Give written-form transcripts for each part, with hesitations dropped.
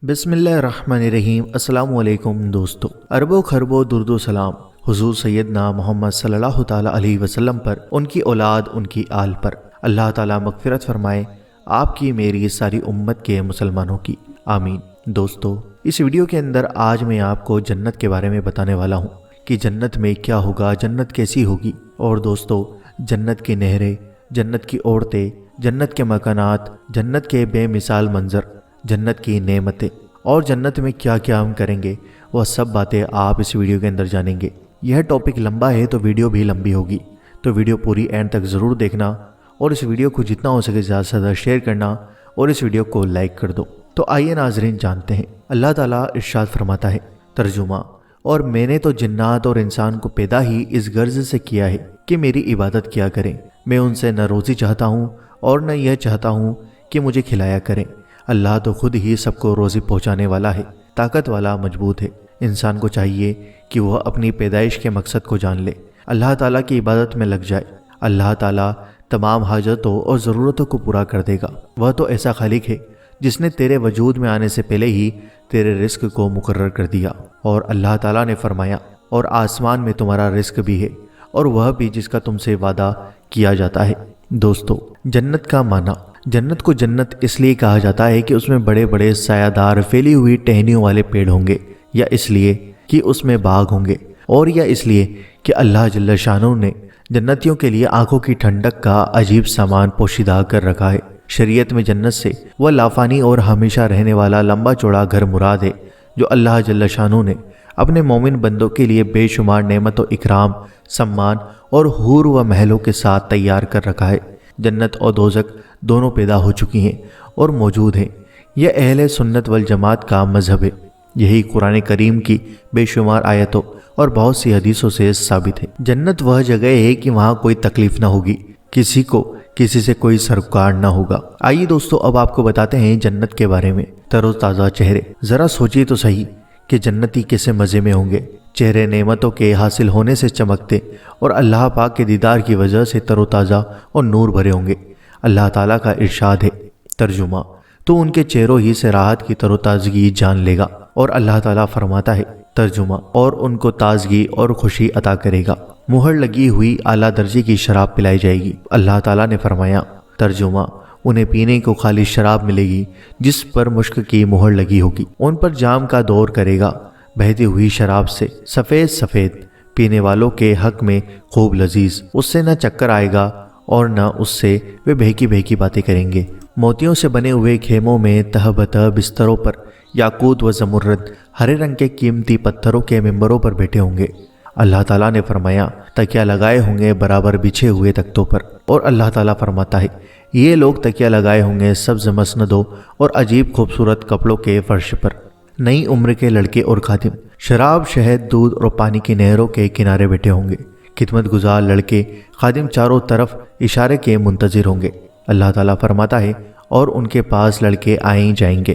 بسم اللہ الرحمن الرحیم۔ السلام علیکم دوستو، اربوں خربوں درد و سلام حضور سیدنا محمد صلی اللہ تعالیٰ علیہ وسلم پر، ان کی اولاد، ان کی آل پر۔ اللہ تعالیٰ مغفرت فرمائے آپ کی، میری، ساری امت کے مسلمانوں کی، آمین۔ دوستو، اس ویڈیو کے اندر آج میں آپ کو جنت کے بارے میں بتانے والا ہوں کہ جنت میں کیا ہوگا، جنت کیسی ہوگی، اور دوستو جنت کی نہریں، جنت کی عورتیں، جنت کے مکانات، جنت کے بے مثال منظر، جنت کی نعمتیں، اور جنت میں کیا کیا ہم کریں گے، وہ سب باتیں آپ اس ویڈیو کے اندر جانیں گے۔ یہ ٹاپک لمبا ہے تو ویڈیو بھی لمبی ہوگی، تو ویڈیو پوری اینڈ تک ضرور دیکھنا، اور اس ویڈیو کو جتنا ہو سکے زیادہ سے زیادہ شیئر کرنا، اور اس ویڈیو کو لائک کر دو۔ تو آئیے ناظرین جانتے ہیں۔ اللہ تعالیٰ ارشاد فرماتا ہے، ترجمہ: اور میں نے تو جنات اور انسان کو پیدا ہی اس غرض سے کیا ہے کہ میری عبادت کیا کریں۔ میں ان سے نہ روزی چاہتا ہوں اور نہ یہ چاہتا ہوں کہ مجھے کھلایا کریں۔ اللہ تو خود ہی سب کو روزی پہنچانے والا ہے، طاقت والا، مضبوط ہے۔ انسان کو چاہیے کہ وہ اپنی پیدائش کے مقصد کو جان لے، اللہ تعالیٰ کی عبادت میں لگ جائے۔ اللہ تعالیٰ تمام حاجتوں اور ضرورتوں کو پورا کر دے گا۔ وہ تو ایسا خالق ہے جس نے تیرے وجود میں آنے سے پہلے ہی تیرے رزق کو مقرر کر دیا۔ اور اللہ تعالیٰ نے فرمایا، اور آسمان میں تمہارا رزق بھی ہے، اور وہ بھی جس کا تم سے وعدہ کیا جاتا ہے۔ دوستو، جنت کا معنی: جنت کو جنت اس لیے کہا جاتا ہے کہ اس میں بڑے بڑے سایہ دار پھیلی ہوئی ٹہنیوں والے پیڑ ہوں گے، یا اس لیے کہ اس میں باغ ہوں گے، اور یا اس لیے کہ اللہ جل شانہ نے جنتیوں کے لیے آنکھوں کی ٹھنڈک کا عجیب سامان پوشیدہ کر رکھا ہے۔ شریعت میں جنت سے وہ لافانی اور ہمیشہ رہنے والا لمبا چوڑا گھر مراد ہے جو اللہ جل شانہ نے اپنے مومن بندوں کے لیے بے شمار نعمت و اکرام، سمان اور حور و محلوں کے ساتھ تیار کر رکھا ہے۔ جنت اور دوزخ دونوں پیدا ہو چکی ہیں اور موجود ہیں۔ یہ اہل سنت والجماعت کا مذہب ہے۔ یہی قرآن کریم کی بے شمار آیتوں اور بہت سی حدیثوں سے ثابت ہے۔ جنت وہ جگہ ہے کہ وہاں کوئی تکلیف نہ ہوگی، کسی کو کسی سے کوئی سرکار نہ ہوگا۔ آئیے دوستو، اب آپ کو بتاتے ہیں جنت کے بارے میں۔ تر و تازہ چہرے۔ ذرا سوچیے تو صحیح کہ جنتی کیسے مزے میں ہوں گے۔ چہرے نعمتوں کے حاصل ہونے سے چمکتے اور اللہ پاک کے دیدار کی وجہ سے تر و تازہ اور نور بھرے ہوں گے۔ اللہ تعالیٰ کا ارشاد ہے، ترجمہ: تو ان کے چہروں ہی سے راحت کی تر و تازگی جان لے گا۔ اور اللہ تعالیٰ فرماتا ہے، ترجمہ: اور ان کو تازگی اور خوشی عطا کرے گا۔ مہر لگی ہوئی اعلیٰ درجے کی شراب پلائی جائے گی۔ اللہ تعالیٰ نے فرمایا، ترجمہ: انہیں پینے کو خالی شراب ملے گی جس پر مشک کی مہر لگی ہوگی۔ ان پر جام کا دور کرے گا، بہتی ہوئی شراب سے سفید سفید، پینے والوں کے حق میں خوب لذیذ۔ اس سے نہ چکر آئے گا اور نہ اس سے وہ بہکی بہکی باتیں کریں گے۔ موتیوں سے بنے ہوئے خیموں میں تہ بتہ بستروں پر یاقوت و زمرد، ہرے رنگ کے قیمتی پتھروں کے ممبروں پر بیٹھے ہوں گے۔ اللہ تعالیٰ نے فرمایا، تکیہ لگائے ہوں گے برابر بچھے ہوئے تختوں پر۔ اور اللہ تعالیٰ فرماتا ہے، یہ لوگ تکیہ لگائے ہوں گے سبز مسندوں اور عجیب خوبصورت کپڑوں کے فرش پر۔ نئی عمر کے لڑکے اور خادم شراب، شہد، دودھ اور پانی کی نہروں کے کنارے بیٹھے ہوں گے۔ خدمت گزار لڑکے خادم چاروں طرف اشارے کے منتظر ہوں گے۔ اللہ تعالیٰ فرماتا ہے، اور ان کے پاس لڑکے آئیں جائیں گے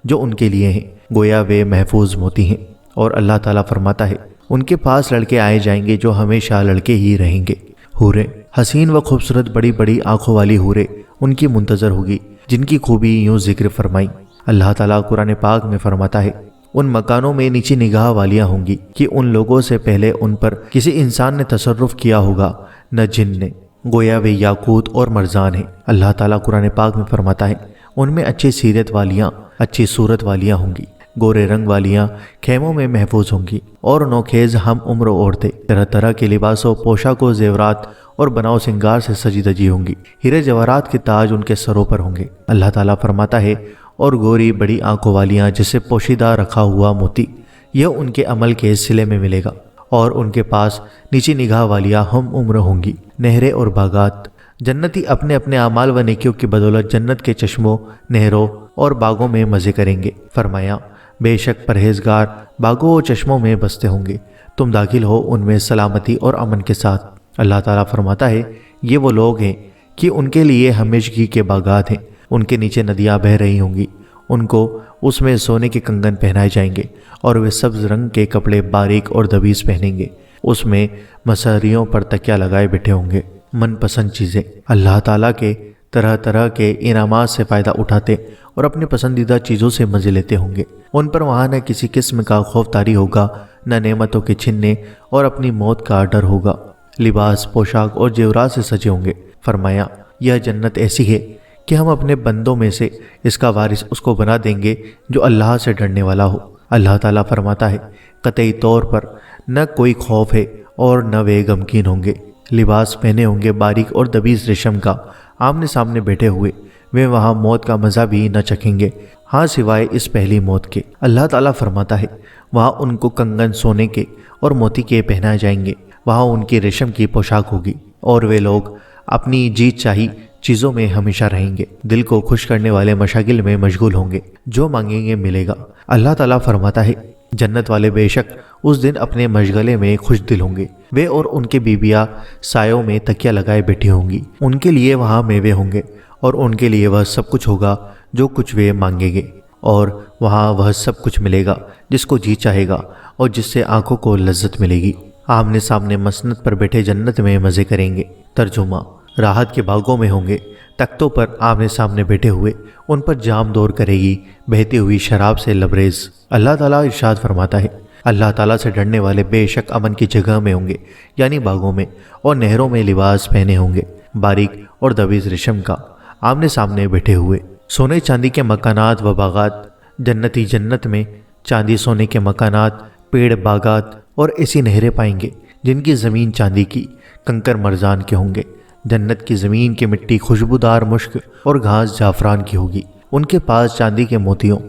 جو ان کے لیے ہیں، گویا وہ محفوظ موتی ہیں۔ اور اللہ تعالیٰ فرماتا ہے، ان کے پاس لڑکے آئے جائیں گے جو ہمیشہ لڑکے ہی رہیں گے۔ حوریں، حسین و خوبصورت بڑی بڑی آنکھوں والی حوریں ان کی منتظر ہوگی، جن کی خوبی یوں ذکر فرمائی۔ اللہ تعالیٰ قرآن پاک میں فرماتا ہے، ان مکانوں میں نیچی نگاہ والیاں ہوں گی کہ ان لوگوں سے پہلے ان پر کسی انسان نے تصرف کیا ہوگا، نہ جن نے، گویا وہ یاقوت اور مرجان ہیں۔ اللہ تعالیٰ قرآن پاک میں فرماتا ہے، ان میں اچھی سیرت والیاں، اچھی صورت والیاں ہوں گی، گورے رنگ والیاں خیموں میں محفوظ ہوں گی، اور نوخیز ہم عمر عورتیں طرح طرح کے لباسوں، پوشاک و زیورات اور بناؤ سنگار سے سجی دجی ہوں گی۔ ہیرے جواہرات کے تاج ان کے سروں پر ہوں گے۔ اللہ تعالیٰ فرماتا ہے، اور گوری بڑی آنکھوں والیاں جسے پوشیدہ رکھا ہوا موتی، یہ ان کے عمل کے صلے میں ملے گا۔ اور ان کے پاس نیچی نگاہ والیاں ہم عمر ہوں گی۔ نہریں اور باغات۔ جنتی اپنے اپنے اعمال و نیکیوں کی بدولت جنت کے چشموں، نہروں اور باغوں میں مزے کریں گے۔ فرمایا، بے شک پرہیزگار باغوں و چشموں میں بستے ہوں گے، تم داخل ہو ان میں سلامتی اور امن کے ساتھ۔ اللہ تعالیٰ فرماتا ہے، یہ وہ لوگ ہیں کہ ان کے لیے ہمیشگی کے باغات ہیں، ان کے نیچے ندیاں بہہ رہی ہوں گی، ان کو اس میں سونے کے کنگن پہنائے جائیں گے، اور وہ سبز رنگ کے کپڑے باریک اور دبیز پہنیں گے۔ اس میں مسریوں پر تکیہ لگائے بیٹھے ہوں گے۔ من پسند چیزیں۔ اللہ تعالیٰ کے طرح طرح کے انعامات سے فائدہ اٹھاتے اور اپنی پسندیدہ چیزوں سے مزے لیتے ہوں گے۔ ان پر وہاں نہ کسی قسم کا خوف طاری ہوگا، نہ نعمتوں کے چھننے اور اپنی موت کا ڈر ہوگا۔ لباس، پوشاک اور زیورات سے سجے ہوں گے۔ فرمایا، یہ جنت ایسی ہے کہ ہم اپنے بندوں میں سے اس کا وارث اس کو بنا دیں گے جو اللہ سے ڈرنے والا ہو۔ اللہ تعالیٰ فرماتا ہے، قطعی طور پر نہ کوئی خوف ہے اور نہ وہ غمگین ہوں گے۔ لباس پہنے ہوں گے باریک اور دبیز ریشم کا، آمنے سامنے بیٹھے ہوئے، وہ وہاں موت کا مزہ بھی نہ چکھیں گے، ہاں سوائے اس پہلی موت کے۔ اللہ تعالیٰ فرماتا ہے، وہاں ان کو کنگن سونے کے اور موتی کے پہنائے جائیں گے، وہاں ان کی ریشم کی پوشاک ہوگی، اور وہ لوگ اپنی جی چاہی چیزوں میں ہمیشہ رہیں گے، دل کو خوش کرنے والے مشاغل میں مشغول ہوں گے، جو مانگیں گے ملے گا۔ اللہ تعالیٰ فرماتا ہے، جنت والے بے شک اس دن اپنے مشغلے میں خوش دل ہوں گے، وہ اور ان کے بیویاں سایوں میں تکیہ لگائے بیٹھی ہوں گی، ان کے لیے وہاں میوے ہوں گے، اور ان کے لیے وہ سب کچھ ہوگا جو کچھ وہ مانگیں گے، اور وہاں وہ سب کچھ ملے گا جس کو جی چاہے گا اور جس سے آنکھوں کو لذت ملے گی۔ آمنے سامنے مسند پر بیٹھے جنت میں مزے کریں گے۔ ترجمہ، راحت کے باغوں میں ہوں گے، تختوں پر آمنے سامنے بیٹھے ہوئے، ان پر جام دور کرے گی بہتی ہوئی شراب سے لبریز۔ اللہ تعالیٰ ارشاد فرماتا ہے، اللہ تعالیٰ سے ڈرنے والے بے شک امن کی جگہ میں ہوں گے، یعنی باغوں میں، اور نہروں میں لباس پہنے ہوں گے باریک اور دبیز ریشم کا، آمنے سامنے بیٹھے ہوئے۔ سونے چاندی کے مکانات و باغات، جنتی جنت میں چاندی سونے کے مکانات، پیڑ باغات اور ایسی نہریں پائیں گے جن کی زمین چاندی کی، کنکر مرجان کے ہوں گے۔ جنت کی زمین کی مٹی خوشبودار مشک اور گھاس جعفران کی ہوگی۔ ان کے پاس چاندی کے موتیوں،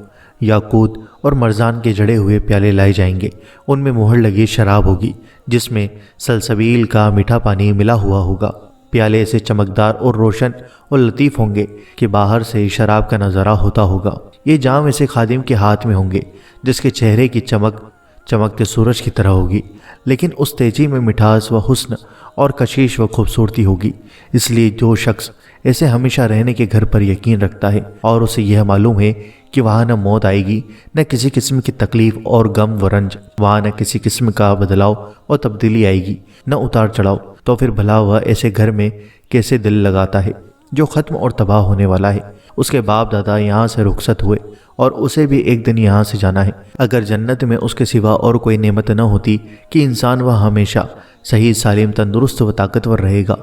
یاقوت اور مرجان کے جڑے ہوئے پیالے لائے جائیں گے، ان میں مہر لگی شراب ہوگی جس میں سلسبیل کا میٹھا پانی ملا ہوا ہوگا۔ پیالے ایسے چمکدار اور روشن اور لطیف ہوں گے کہ باہر سے شراب کا نظارہ ہوتا ہوگا۔ یہ جام ایسے خادم کے ہاتھ میں ہوں گے جس کے چہرے کی چمک چمکتے سورج کی طرح ہوگی، لیکن اس تیجی میں مٹھاس و حسن اور کشش و خوبصورتی ہوگی۔ اس لیے جو شخص ایسے ہمیشہ رہنے کے گھر پر یقین رکھتا ہے اور اسے یہ معلوم ہے کہ وہاں نہ موت آئے گی، نہ کسی قسم کی تکلیف اور غم و رنج، وہاں نہ کسی قسم کا بدلاؤ اور تبدیلی آئے گی، نہ اتار چڑھاؤ، تو پھر بھلا ہوا ایسے گھر میں کیسے دل لگاتا ہے جو ختم اور تباہ ہونے والا ہے۔ اس کے باپ دادا یہاں سے رخصت ہوئے اور اسے بھی ایک دن یہاں سے جانا ہے۔ اگر جنت میں اس کے سوا اور کوئی نعمت نہ ہوتی کہ انسان وہ ہمیشہ صحیح سالم تندرست و طاقتور رہے گا،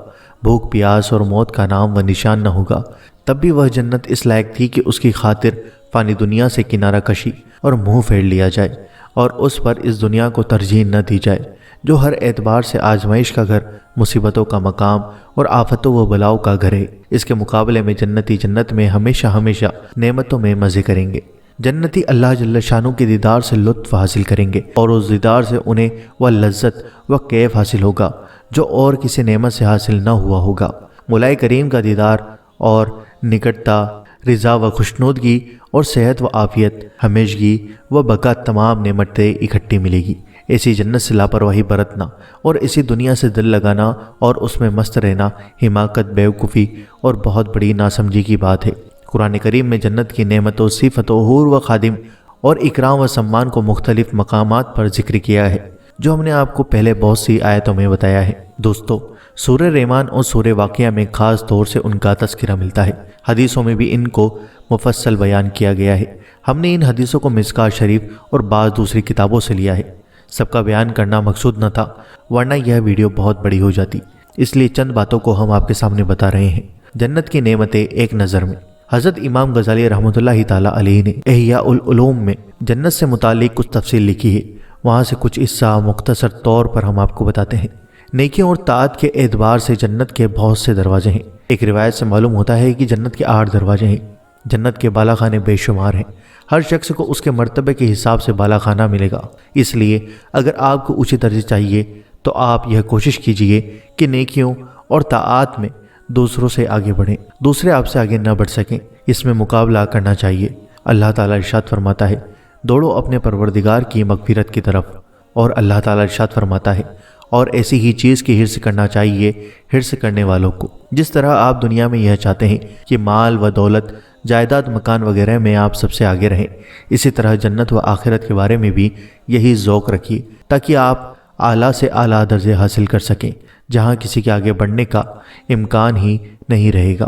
بھوک پیاس اور موت کا نام و نشان نہ ہوگا، تب بھی وہ جنت اس لائق تھی کہ اس کی خاطر فانی دنیا سے کنارہ کشی اور منہ پھیر لیا جائے اور اس پر اس دنیا کو ترجیح نہ دی جائے جو ہر اعتبار سے آزمائش کا گھر، مصیبتوں کا مقام اور آفتوں و بلاؤں کا گھر ہے۔ اس کے مقابلے میں جنتی جنت میں ہمیشہ ہمیشہ نعمتوں میں مزے کریں گے۔ جنتی اللہ جل شانہ کے دیدار سے لطف حاصل کریں گے اور اس دیدار سے انہیں وہ لذت و کیف حاصل ہوگا جو اور کسی نعمت سے حاصل نہ ہوا ہوگا۔ مولا کریم کا دیدار اور نکٹتا، رضا و خوشنودگی اور صحت و عافیت، ہمیشگی و بقا، تمام نعمتیں اکٹھی ملے گی۔ ایسی جنت سے لاپرواہی برتنا اور اسی دنیا سے دل لگانا اور اس میں مست رہنا حماقت، بیوقوفی اور بہت بڑی ناسمجھی کی بات ہے۔ قرآن کریم میں جنت کی نعمتوں، صفتوں، حور و خادم اور اکرام و سمان کو مختلف مقامات پر ذکر کیا ہے جو ہم نے آپ کو پہلے بہت سی آیتوں میں بتایا ہے۔ دوستو، سورہ رحمان اور سورہ واقعہ میں خاص طور سے ان کا تذکرہ ملتا ہے۔ حدیثوں میں بھی ان کو مفصل بیان کیا گیا ہے۔ ہم نے ان حدیثوں کو مشکوٰۃ شریف اور بعض دوسری کتابوں سے لیا ہے۔ سب کا بیان کرنا مقصود نہ تھا، ورنہ یہ ویڈیو بہت بڑی ہو جاتی، اس لیے چند باتوں کو ہم آپ کے سامنے بتا رہے ہیں۔ جنت کی نعمتیں ایک نظر میں۔ حضرت امام غزالی رحمۃ اللہ تعالیٰ علیہ نے احیاء العلوم میں جنت سے متعلق کچھ تفصیل لکھی ہے، وہاں سے کچھ حصہ مختصر طور پر ہم آپ کو بتاتے ہیں۔ نیکیوں اور طاعت کے اعتبار سے جنت کے بہت سے دروازے ہیں۔ ایک روایت سے معلوم ہوتا ہے کہ جنت کے 8 دروازے ہیں۔ جنت کے بالا خانے بے شمار ہیں، ہر شخص کو اس کے مرتبے کے حساب سے بالا خانہ ملے گا۔ اس لیے اگر آپ کو اونچی درجے چاہیے تو آپ یہ کوشش کیجئے کہ نیکیوں اور طاعات میں دوسروں سے آگے بڑھیں، دوسرے آپ سے آگے نہ بڑھ سکیں، اس میں مقابلہ کرنا چاہیے۔ اللہ تعالیٰ ارشاد فرماتا ہے، دوڑو اپنے پروردگار کی مغفرت کی طرف، اور اللہ تعالیٰ ارشاد فرماتا ہے، اور ایسی ہی چیز کی حرص کرنا چاہیے حرص کرنے والوں کو۔ جس طرح آپ دنیا میں یہ چاہتے ہیں کہ مال و دولت، جائیداد، مکان وغیرہ میں آپ سب سے آگے رہیں، اسی طرح جنت و آخرت کے بارے میں بھی یہی ذوق رکھیے تاکہ آپ اعلیٰ سے اعلیٰ درجے حاصل کر سکیں جہاں کسی کے آگے بڑھنے کا امکان ہی نہیں رہے گا۔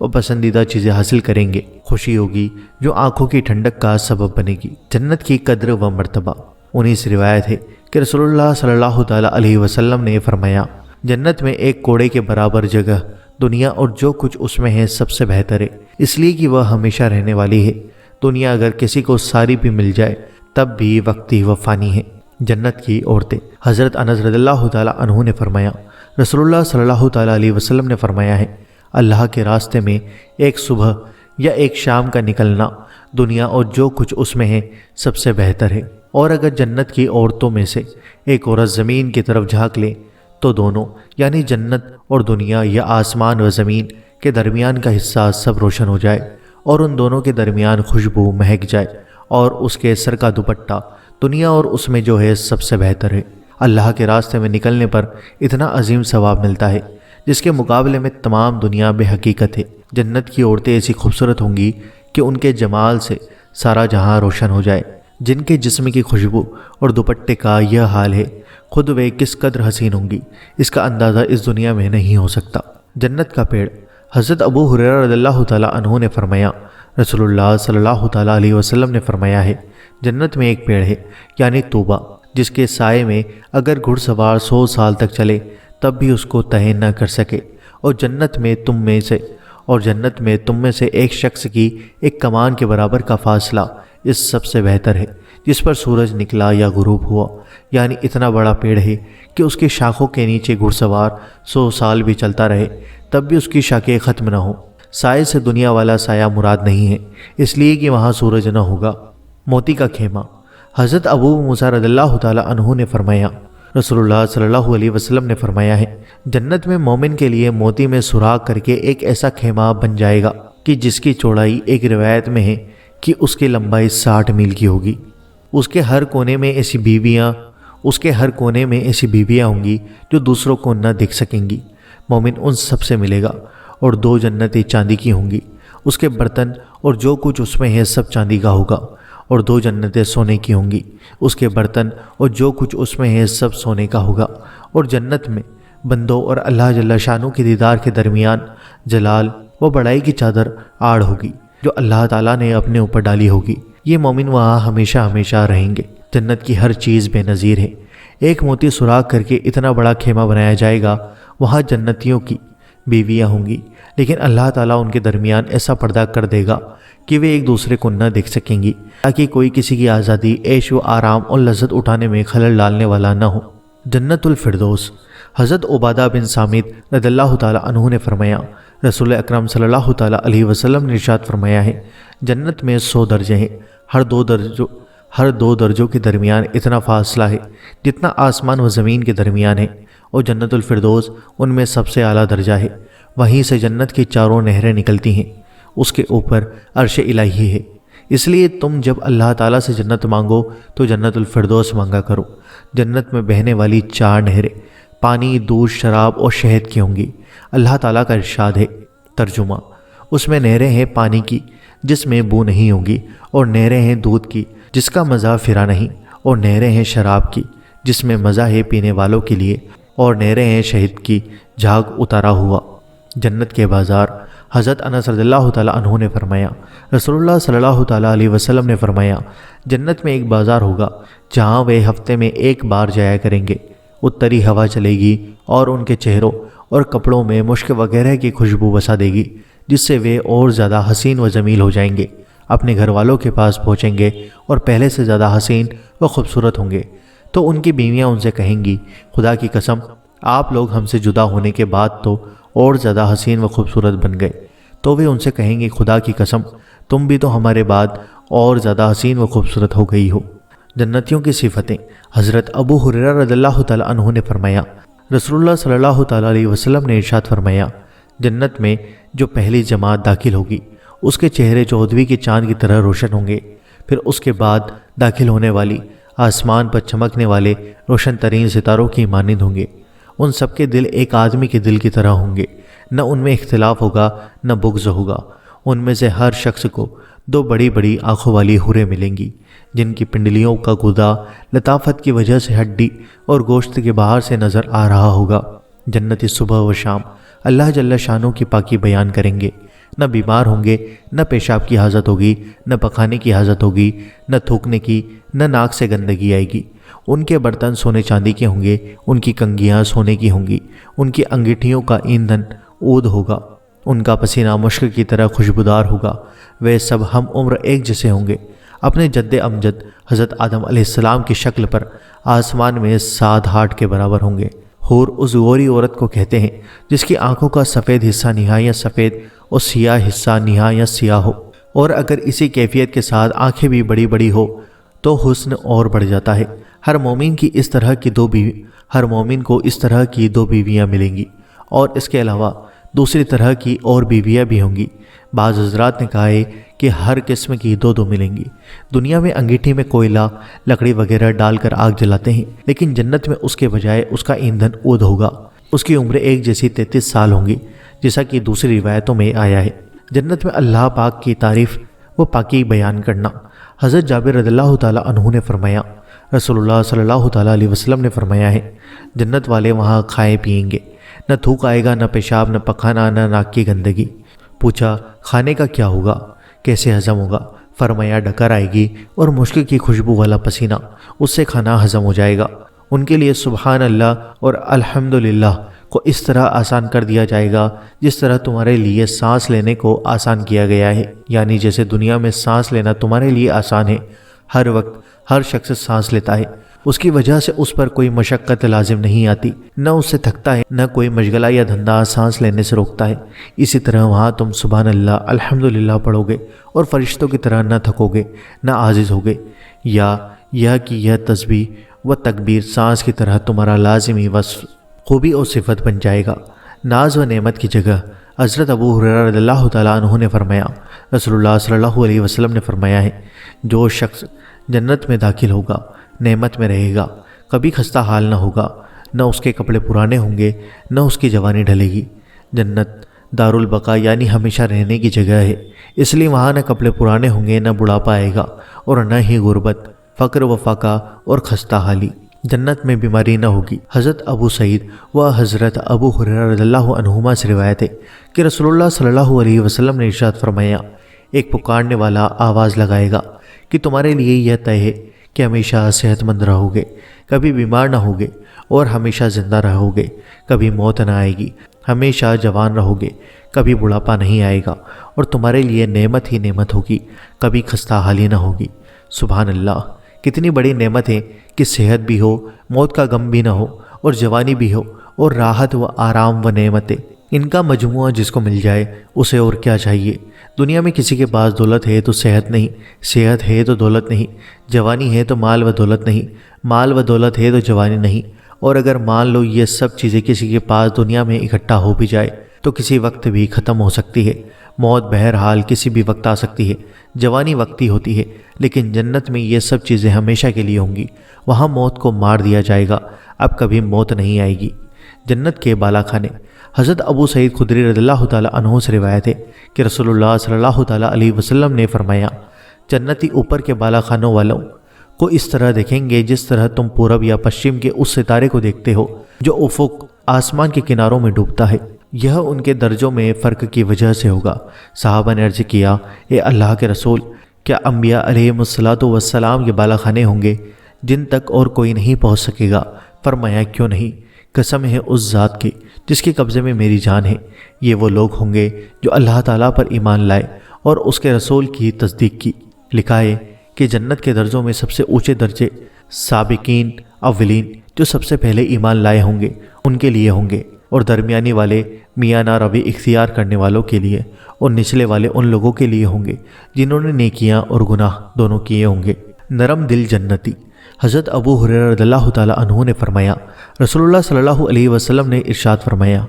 اور پسندیدہ چیزیں حاصل کریں گے۔ خوشی ہوگی جو آنکھوں کی ٹھنڈک کا سبب بنے گی۔ جنت کی قدر و مرتبہ۔ انہی سے روایت ہے کہ رسول اللہ صلی اللہ تعالیٰ علیہ وسلم نے فرمایا، جنت میں ایک کوڑے کے برابر جگہ دنیا اور جو کچھ اس میں ہے سب سے بہتر ہے، اس لیے کہ وہ ہمیشہ رہنے والی ہے۔ دنیا اگر کسی کو ساری بھی مل جائے تب بھی وقتی و فانی ہے۔ جنت کی عورتیں۔ حضرت انس رضی اللہ تعالیٰ عنہ نے فرمایا، رسول اللہ صلی اللہ تعالیٰ علیہ وسلم نے فرمایا ہے، اللہ کے راستے میں ایک صبح یا ایک شام کا نکلنا دنیا اور جو کچھ اس میں ہے سب سے بہتر ہے، اور اگر جنت کی عورتوں میں سے ایک عورت زمین کی طرف جھانک لے تو دونوں یعنی جنت اور دنیا یا آسمان و زمین کے درمیان کا حصہ سب روشن ہو جائے اور ان دونوں کے درمیان خوشبو مہک جائے اور اس کے سر کا دوپٹہ دنیا اور اس میں جو ہے سب سے بہتر ہے۔ اللہ کے راستے میں نکلنے پر اتنا عظیم ثواب ملتا ہے جس کے مقابلے میں تمام دنیا بے حقیقت ہے۔ جنت کی عورتیں ایسی خوبصورت ہوں گی کہ ان کے جمال سے سارا جہاں روشن ہو جائے۔ جن کے جسم کی خوشبو اور دوپٹے کا یہ حال ہے، خود وہ کس قدر حسین ہوں گی اس کا اندازہ اس دنیا میں نہیں ہو سکتا۔ جنت کا پیڑ۔ حضرت ابو ہریرہ رضی اللہ تعالیٰ عنہ نے فرمایا، رسول اللہ صلی اللہ تعالیٰ علیہ وسلم نے فرمایا ہے، جنت میں ایک پیڑ ہے یعنی طوبہ، جس کے سائے میں اگر گھڑ سوار 100 سال تک چلے تب بھی اس کو تہی نہ کر سکے، اور جنت میں تم میں سے ایک شخص کی ایک کمان کے برابر کا فاصلہ اس سب سے بہتر ہے جس پر سورج نکلا یا غروب ہوا، یعنی اتنا بڑا پیڑ ہے کہ اس کی شاخوں کے نیچے گھڑ سوار 100 سال بھی چلتا رہے تب بھی اس کی شاخیں ختم نہ ہوں۔ سائے سے دنیا والا سایہ مراد نہیں ہے، اس لیے کہ وہاں سورج نہ ہوگا۔ موتی کا خیمہ۔ حضرت ابو موسیٰ رضی اللہ تعالیٰ عنہ نے فرمایا، رسول اللہ صلی اللہ علیہ وسلم نے فرمایا ہے، جنت میں مومن کے لیے موتی میں سوراخ کر کے ایک ایسا خیمہ بن جائے گا کہ جس کی چوڑائی ایک روایت میں ہے کہ اس کی لمبائی 60 میل کی ہوگی۔ اس کے ہر کونے میں ایسی بیویاں ہوں گی جو دوسروں کو نہ دیکھ سکیں گی۔ مومن ان سب سے ملے گا، اور 2 جنتیں چاندی کی ہوں گی، اس کے برتن اور جو کچھ اس میں ہے سب چاندی کا ہوگا، اور 2 جنتیں سونے کی ہوں گی، اس کے برتن اور جو کچھ اس میں ہے سب سونے کا ہوگا، اور جنت میں بندوں اور اللہ جل شانہ کے دیدار کے درمیان جلال و بڑائی کی چادر آڑ ہوگی جو اللہ تعالیٰ نے اپنے اوپر ڈالی ہوگی۔ یہ مومن وہاں ہمیشہ ہمیشہ رہیں گے۔ جنت کی ہر چیز بے نظیر ہے۔ ایک موتی سوراخ کر کے اتنا بڑا خیمہ بنایا جائے گا، وہاں جنتیوں کی بیویاں ہوں گی، لیکن اللہ تعالیٰ ان کے درمیان ایسا پردہ کر دے گا کہ وہ ایک دوسرے کو نہ دیکھ سکیں گی، تاکہ کوئی کسی کی آزادی، عیش و آرام اور لذت اٹھانے میں خلل ڈالنے والا نہ ہو۔ جنت الفردوس۔ حضرت عبادہ بن صامت رضی اللہ تعالیٰ عنہ نے فرمایا، رسول اکرم صلی اللہ تعالیٰ علیہ وسلم نے ارشاد فرمایا ہے، جنت میں 100 درجے ہیں، ہر دو درجوں کے درمیان اتنا فاصلہ ہے جتنا آسمان و زمین کے درمیان ہے، اور جنت الفردوس ان میں سب سے اعلیٰ درجہ ہے۔ وہیں سے جنت کی 4 نہریں نکلتی ہیں، اس کے اوپر عرش الہی ہے۔ اس لیے تم جب اللہ تعالیٰ سے جنت مانگو تو جنت الفردوس مانگا کرو۔ جنت میں بہنے والی 4 نہریں پانی، دودھ، شراب اور شہد کی ہوں گی۔ اللہ تعالیٰ کا ارشاد ہے۔ ترجمہ۔ اس میں نہریں ہیں پانی کی جس میں بو نہیں ہوگی، اور نہریں ہیں دودھ کی جس کا مزہ پھرا نہیں، اور نہریں ہیں شراب کی جس میں مزہ ہے پینے والوں کے لیے، اور نہریں ہیں شہد کی جھاگ اتارا ہوا۔ جنت کے بازار۔ حضرت انس رضی اللہ تعالیٰ عنہ نے فرمایا، رسول اللہ صلی اللہ تعالیٰ علیہ وسلم نے فرمایا، جنت میں ایک بازار ہوگا جہاں وہ ہفتے میں ایک بار جایا کریں گے۔ اتری ہوا چلے گی اور ان کے چہروں اور کپڑوں میں مشک وغیرہ کی خوشبو بسا دے گی، جس سے وہ اور زیادہ حسین و جمیل ہو جائیں گے۔ اپنے گھر والوں کے پاس پہنچیں گے اور پہلے سے زیادہ حسین و خوبصورت ہوں گے، تو ان کی بیویاں ان سے کہیں گی، خدا کی قسم آپ لوگ ہم سے جدا ہونے کے بعد تو اور زیادہ حسین و خوبصورت بن گئے۔ تو وہ ان سے کہیں گے، خدا کی قسم تم بھی تو ہمارے بعد اور زیادہ حسین و خوبصورت ہو گئی ہو۔ جنتیوں کی صفتیں۔ حضرت ابو ہریرہ رضی اللہ تعالیٰ عنہ نے فرمایا، رسول اللہ صلی اللہ تعالیٰ علیہ وسلم نے ارشاد فرمایا، جنت میں جو پہلی جماعت داخل ہوگی اس کے چہرے 14ویں کے چاند کی طرح روشن ہوں گے، پھر اس کے بعد داخل ہونے والی آسمان پر چمکنے والے روشن ترین ستاروں کی مانند ہوں گے۔ ان سب کے دل ایک آدمی کے دل کی طرح ہوں گے، نہ ان میں اختلاف ہوگا نہ بغض ہوگا۔ ان میں سے ہر شخص کو 2 بڑی بڑی آنکھوں والی حوریں ملیں گی، جن کی پنڈلیوں کا گدا لطافت کی وجہ سے ہڈی اور گوشت کے باہر سے نظر آ رہا ہوگا۔ جنتی صبح و شام اللہ جل شانہ کی پاکی بیان کریں گے، نہ بیمار ہوں گے، نہ پیشاب کی حاجت ہوگی، نہ پکانے کی حاجت ہوگی، نہ تھوکنے کی، نہ ناک سے گندگی آئے گی۔ ان کے برتن سونے چاندی کے ہوں گے، ان کی کنگھیاں سونے کی ہوں گی، ان کی انگیٹھیوں کا ایندھن عود ہوگا، ان کا پسینہ مشک کی طرح خوشبودار ہوگا۔ وہ سب ہم عمر ایک جیسے ہوں گے، اپنے جد امجد حضرت آدم علیہ السلام کی شکل پر آسمان میں 7 ہاتھ کے برابر ہوں گے۔ حور اس گوری عورت کو کہتے ہیں جس کی آنکھوں کا سفید حصہ نہایت سفید اور سیاہ حصہ نہایت سیاہ ہو، اور اگر اسی کیفیت کے ساتھ آنکھیں بھی بڑی بڑی ہو تو حسن اور بڑھ جاتا ہے۔ ہر مومن کو اس طرح کی 2 بیویاں ملیں گی، اور اس کے علاوہ دوسری طرح کی اور بیویاں بھی ہوں گی۔ بعض حضرات نے کہا ہے کہ ہر قسم کی 2 ملیں گی۔ دنیا میں انگیٹھی میں کوئلہ، لکڑی وغیرہ ڈال کر آگ جلاتے ہیں، لیکن جنت میں اس کے بجائے اس کا ایندھن عود ہوگا۔ اس کی عمر ایک جیسی 33 سال ہوں گی، جیسا کہ دوسری روایتوں میں آیا ہے۔ جنت میں اللہ پاک کی تعریف و پاکی بیان کرنا۔ حضرت جابر رضی اللہ تعالیٰ عنہ نے فرمایا، رسول اللہ صلی اللہ تعالیٰ علیہ وسلم نے فرمایا ہے، جنت والے وہاں کھائیں پیئیں گے، نہ تھوک آئے گا، نہ پیشاب، نہ پکانا، نہ ناک کی گندگی۔ پوچھا کھانے کا کیا ہوگا، کیسے ہضم ہوگا؟ فرمایا ڈکر آئے گی اور مشک کی خوشبو والا پسینہ، اس سے کھانا ہضم ہو جائے گا۔ ان کے لیے سبحان اللہ اور الحمدللہ کو اس طرح آسان کر دیا جائے گا جس طرح تمہارے لیے سانس لینے کو آسان کیا گیا ہے، یعنی جیسے دنیا میں سانس لینا تمہارے لیے آسان ہے۔ ہر وقت ہر شخص سانس لیتا ہے، اس کی وجہ سے اس پر کوئی مشقت لازم نہیں آتی، نہ اس سے تھکتا ہے، نہ کوئی مشغلہ یا دھندا سانس لینے سے روکتا ہے۔ اسی طرح وہاں تم سبحان اللہ الحمدللہ پڑھو گے اور فرشتوں کی طرح نہ تھکو گے، نہ عاجز ہوگے۔ یا کہ یہ تسبیح و تکبیر سانس کی طرح تمہارا لازمی وصف، خوبی اور صفت بن جائے گا۔ ناز و نعمت کی جگہ حضرت ابو ہریرہ رضی اللہ تعالیٰ عنہ نے فرمایا، رسول اللہ صلی اللہ علیہ وسلم نے فرمایا ہے، جو شخص جنت میں داخل ہوگا نعمت میں رہے گا، کبھی خستہ حال نہ ہوگا، نہ اس کے کپڑے پرانے ہوں گے، نہ اس کی جوانی ڈھلے گی۔ جنت دارالبقا یعنی ہمیشہ رہنے کی جگہ ہے، اس لیے وہاں نہ کپڑے پرانے ہوں گے، نہ بڑھاپا آئے گا، اور نہ ہی غربت، فقر و فاقہ اور خستہ حالی۔ جنت میں بیماری نہ ہوگی۔ حضرت ابو سعید و حضرت ابو ہریرہ رضی اللہ عنہما سے روایت ہے کہ رسول اللہ صلی اللہ علیہ وسلم نے ارشاد فرمایا، ایک پکارنے والا آواز لگائے گا کہ تمہارے لیے یہ طے ہے کہ ہمیشہ صحت مند رہو گے، کبھی بیمار نہ ہوگے، اور ہمیشہ زندہ رہو گے، کبھی موت نہ آئے گی، ہمیشہ جوان رہو گے، کبھی بڑھاپا نہیں آئے گا، اور تمہارے لیے نعمت ہی نعمت ہوگی، کبھی خستہ حالی نہ ہوگی۔ سبحان اللہ، کتنی بڑی نعمت ہے کہ صحت بھی ہو، موت کا غم بھی نہ ہو، اور جوانی بھی ہو، اور راحت و آرام و نعمتیں، ان کا مجموعہ جس کو مل جائے اسے اور کیا چاہیے۔ دنیا میں کسی کے پاس دولت ہے تو صحت نہیں، صحت ہے تو دولت نہیں، جوانی ہے تو مال و دولت نہیں، مال و دولت ہے تو جوانی نہیں، اور اگر مان لو یہ سب چیزیں کسی کے پاس دنیا میں اکٹھا ہو بھی جائے تو کسی وقت بھی ختم ہو سکتی ہے۔ موت بہرحال کسی بھی وقت آ سکتی ہے، جوانی وقتی ہوتی ہے، لیکن جنت میں یہ سب چیزیں ہمیشہ کے لیے ہوں گی۔ وہاں موت کو مار دیا جائے گا، اب کبھی موت نہیں آئے گی۔ جنت کے بالا خانے۔ حضرت ابو سعید خدری رضی اللہ تعالیٰ عنہ سے روایت ہے کہ رسول اللہ صلی اللہ تعالیٰ علیہ وسلم نے فرمایا، جنتی اوپر کے بالا خانوں والوں کو اس طرح دیکھیں گے جس طرح تم پورب یا پشچم کے اس ستارے کو دیکھتے ہو جو افق آسمان کے کناروں میں ڈوبتا ہے۔ یہ ان کے درجوں میں فرق کی وجہ سے ہوگا۔ صحابہ نے عرض کیا، اے اللہ کے رسول، کیا انبیاء علیہم الصلاۃ والسلام کے بالا خانے ہوں گے جن تک اور کوئی نہیں پہنچ سکے گا؟ فرمایا، کیوں نہیں، قسم ہے اس ذات کی جس کے قبضے میں میری جان ہے، یہ وہ لوگ ہوں گے جو اللہ تعالیٰ پر ایمان لائے اور اس کے رسول کی تصدیق کی۔ لکھا ہے کہ جنت کے درجوں میں سب سے اونچے درجے سابقین اولین جو سب سے پہلے ایمان لائے ہوں گے ان کے لیے ہوں گے، اور درمیانی والے میانہ روی اختیار کرنے والوں کے لیے، اور نچلے والے ان لوگوں کے لیے ہوں گے جنہوں نے نیکیاں اور گناہ دونوں کیے ہوں گے۔ نرم دل جنتی۔ حضرت ابو ہریرہ رضی اللہ تعالیٰ عنہ نے فرمایا، رسول اللہ صلی اللہ علیہ وسلم نے ارشاد فرمایا،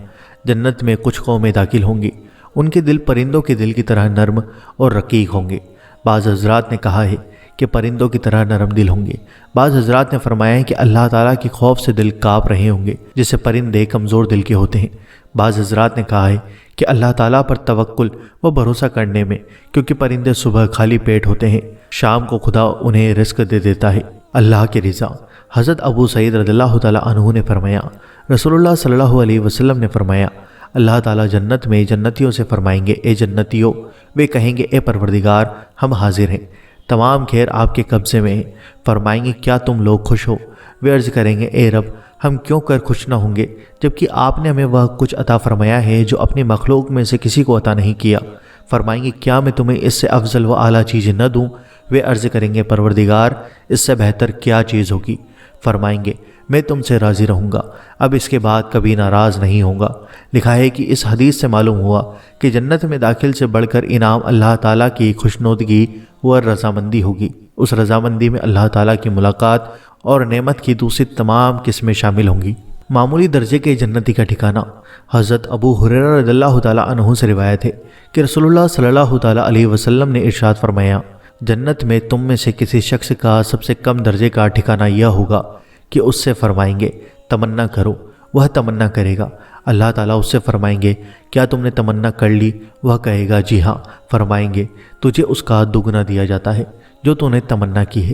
جنت میں کچھ قومیں داخل ہوں گی، ان کے دل پرندوں کے دل کی طرح نرم اور رقیق ہوں گے۔ بعض حضرات نے کہا ہے کہ پرندوں کی طرح نرم دل ہوں گے۔ بعض حضرات نے فرمایا ہے کہ اللہ تعالیٰ کی خوف سے دل کانپ رہے ہوں گے جیسے پرندے کمزور دل کے ہوتے ہیں۔ بعض حضرات نے کہا ہے کہ اللہ تعالیٰ پر توکل و بھروسہ کرنے میں، کیونکہ پرندے صبح خالی پیٹ ہوتے ہیں، شام کو خدا انہیں رزق دے دیتا ہے۔ اللہ کی رضا۔ حضرت ابو سعید رضی اللہ تعالیٰ عنہ نے فرمایا، رسول اللہ صلی اللہ علیہ وسلم نے فرمایا، اللہ تعالیٰ جنت میں جنتیوں سے فرمائیں گے اے جنتیوں، وہ کہیں گے اے پروردگار ہم حاضر ہیں، تمام خیر آپ کے قبضے میں ہے۔ فرمائیں گے کیا تم لوگ خوش ہو؟ وہ عرض کریں گے اے رب ہم کیوں کر خوش نہ ہوں گے، جبکہ آپ نے ہمیں وہ کچھ عطا فرمایا ہے جو اپنی مخلوق میں سے کسی کو عطا نہیں کیا۔ فرمائیں گے کیا میں تمہیں اس سے افضل و اعلیٰ چیزیں نہ دوں؟ وہ عرض کریں گے پروردگار اس سے بہتر کیا چیز ہوگی؟ فرمائیں گے میں تم سے راضی رہوں گا، اب اس کے بعد کبھی ناراض نہیں ہوں گا۔ لکھا ہے کہ اس حدیث سے معلوم ہوا کہ جنت میں داخل سے بڑھ کر انعام اللہ تعالیٰ کی خوشنودگی و رضامندی ہوگی۔ اس رضامندی میں اللہ تعالیٰ کی ملاقات اور نعمت کی دوسری تمام قسمیں شامل ہوں گی۔ معمولی درجے کے جنتی کا ٹھکانہ۔ حضرت ابو ہریرہ رضی اللہ تعالیٰ عنہ سے روایت ہے کہ رسول اللہ صلی اللہ تعالیٰ علیہ وسلم نے ارشاد فرمایا، جنت میں تم میں سے کسی شخص کا سب سے کم درجے کا ٹھکانہ یہ ہوگا کہ اس سے فرمائیں گے تمنا کرو، وہ تمنا کرے گا۔ اللہ تعالیٰ اس سے فرمائیں گے کیا تم نے تمنا کر لی؟ وہ کہے گا جی ہاں۔ فرمائیں گے تجھے اس کا دگنا دیا جاتا ہے جو تو نے تمنا کی ہے۔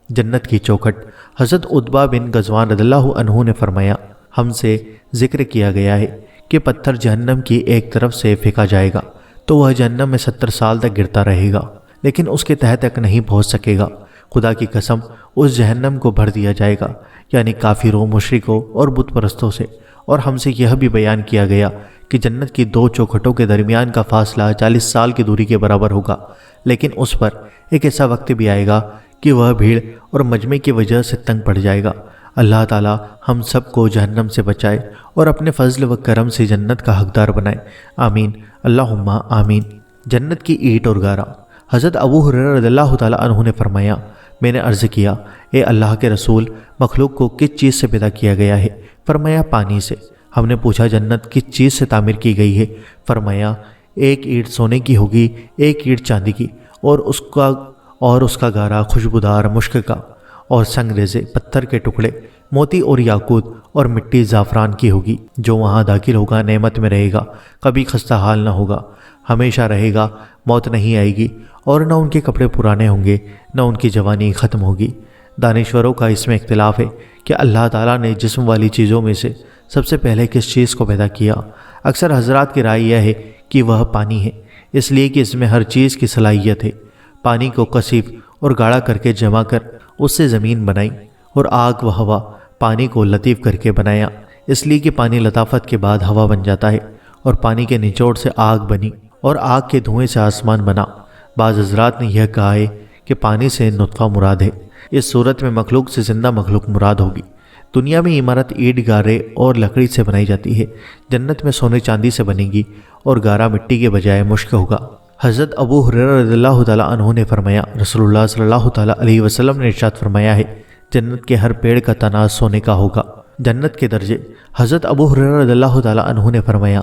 جنت کی چوکھٹ۔ حضرت عتبہ بن غزوان رضی اللہ عنہ نے فرمایا، ہم سے ذکر کیا گیا ہے کہ پتھر جہنم کی ایک طرف سے پھینکا جائے گا تو وہ جہنم میں 70 سال تک گرتا رہے گا، لیکن اس کے تہہ تک نہیں پہنچ سکے گا۔ خدا کی قسم اس جہنم کو بھر دیا جائے گا، یعنی کافروں، مشرکوں اور بت پرستوں سے۔ اور ہم سے یہ بھی بیان کیا گیا کہ جنت کی 2 چوکھٹوں کے درمیان کا فاصلہ 40 سال کی دوری کے برابر ہوگا، لیکن اس پر ایک ایسا وقت بھی آئے گا کہ وہ بھیڑ اور مجمع کی وجہ سے تنگ پڑ جائے گا۔ اللہ تعالیٰ ہم سب کو جہنم سے بچائے اور اپنے فضل و کرم سے جنت کا حقدار بنائے، آمین اللہم آمین۔ جنت کی اینٹ اور گارا۔ حضرت ابو ہریرہ رضی اللہ تعالیٰ عنہ نے فرمایا، میں نے عرض کیا اے اللہ کے رسول، مخلوق کو کس چیز سے پیدا کیا گیا ہے؟ فرمایا پانی سے۔ ہم نے پوچھا جنت کس چیز سے تعمیر کی گئی ہے؟ فرمایا ایک اینٹ سونے کی ہوگی، ایک اینٹ چاندی کی، اور اس کا گارا خوشبودار مشک کا، اور سنگ ریزے پتھر کے ٹکڑے، موتی اور یاقوت اور مٹی زعفران کی ہوگی۔ جو وہاں داخل ہوگا نعمت میں رہے گا، کبھی خستہ حال نہ ہوگا، ہمیشہ رہے گا، موت نہیں آئے گی، اور نہ ان کے کپڑے پرانے ہوں گے، نہ ان کی جوانی ختم ہوگی۔ دانشوروں کا اس میں اختلاف ہے کہ اللہ تعالیٰ نے جسم والی چیزوں میں سے سب سے پہلے کس چیز کو پیدا کیا؟ اکثر حضرات کی رائے یہ ہے کہ وہ پانی ہے، اس لیے کہ اس میں ہر چیز کی صلاحیت ہے۔ پانی کو کثیف اور گاڑھا کر کے جمع کر اس سے زمین بنائی، اور آگ و ہوا پانی کو لطیف کر کے بنایا، اس لیے کہ پانی لطافت کے بعد ہوا بن جاتا ہے، اور پانی کے نچوڑ سے آگ بنی، اور آگ کے دھوئیں سے آسمان بنا۔ بعض حضرات نے یہ کہا ہے کہ پانی سے نطفہ مراد ہے۔ اس صورت میں مخلوق سے زندہ مخلوق مراد ہوگی۔ دنیا میں عمارت اینٹ، گارے اور لکڑی سے بنائی جاتی ہے، جنت میں سونے چاندی سے بنے گی، اور گارا مٹی کے بجائے مشک ہوگا۔ حضرت ابو ہریرہ رضی اللہ تعالیٰ عنہ نے فرمایا، رسول اللہ صلی اللہ تعالیٰ علیہ وسلم نے ارشاد فرمایا ہے، جنت کے ہر پیڑ کا تنا سونے کا ہوگا۔ جنت کے درجے۔ حضرت ابو ہریرہ رضی اللہ تعالیٰ عنہ نے فرمایا،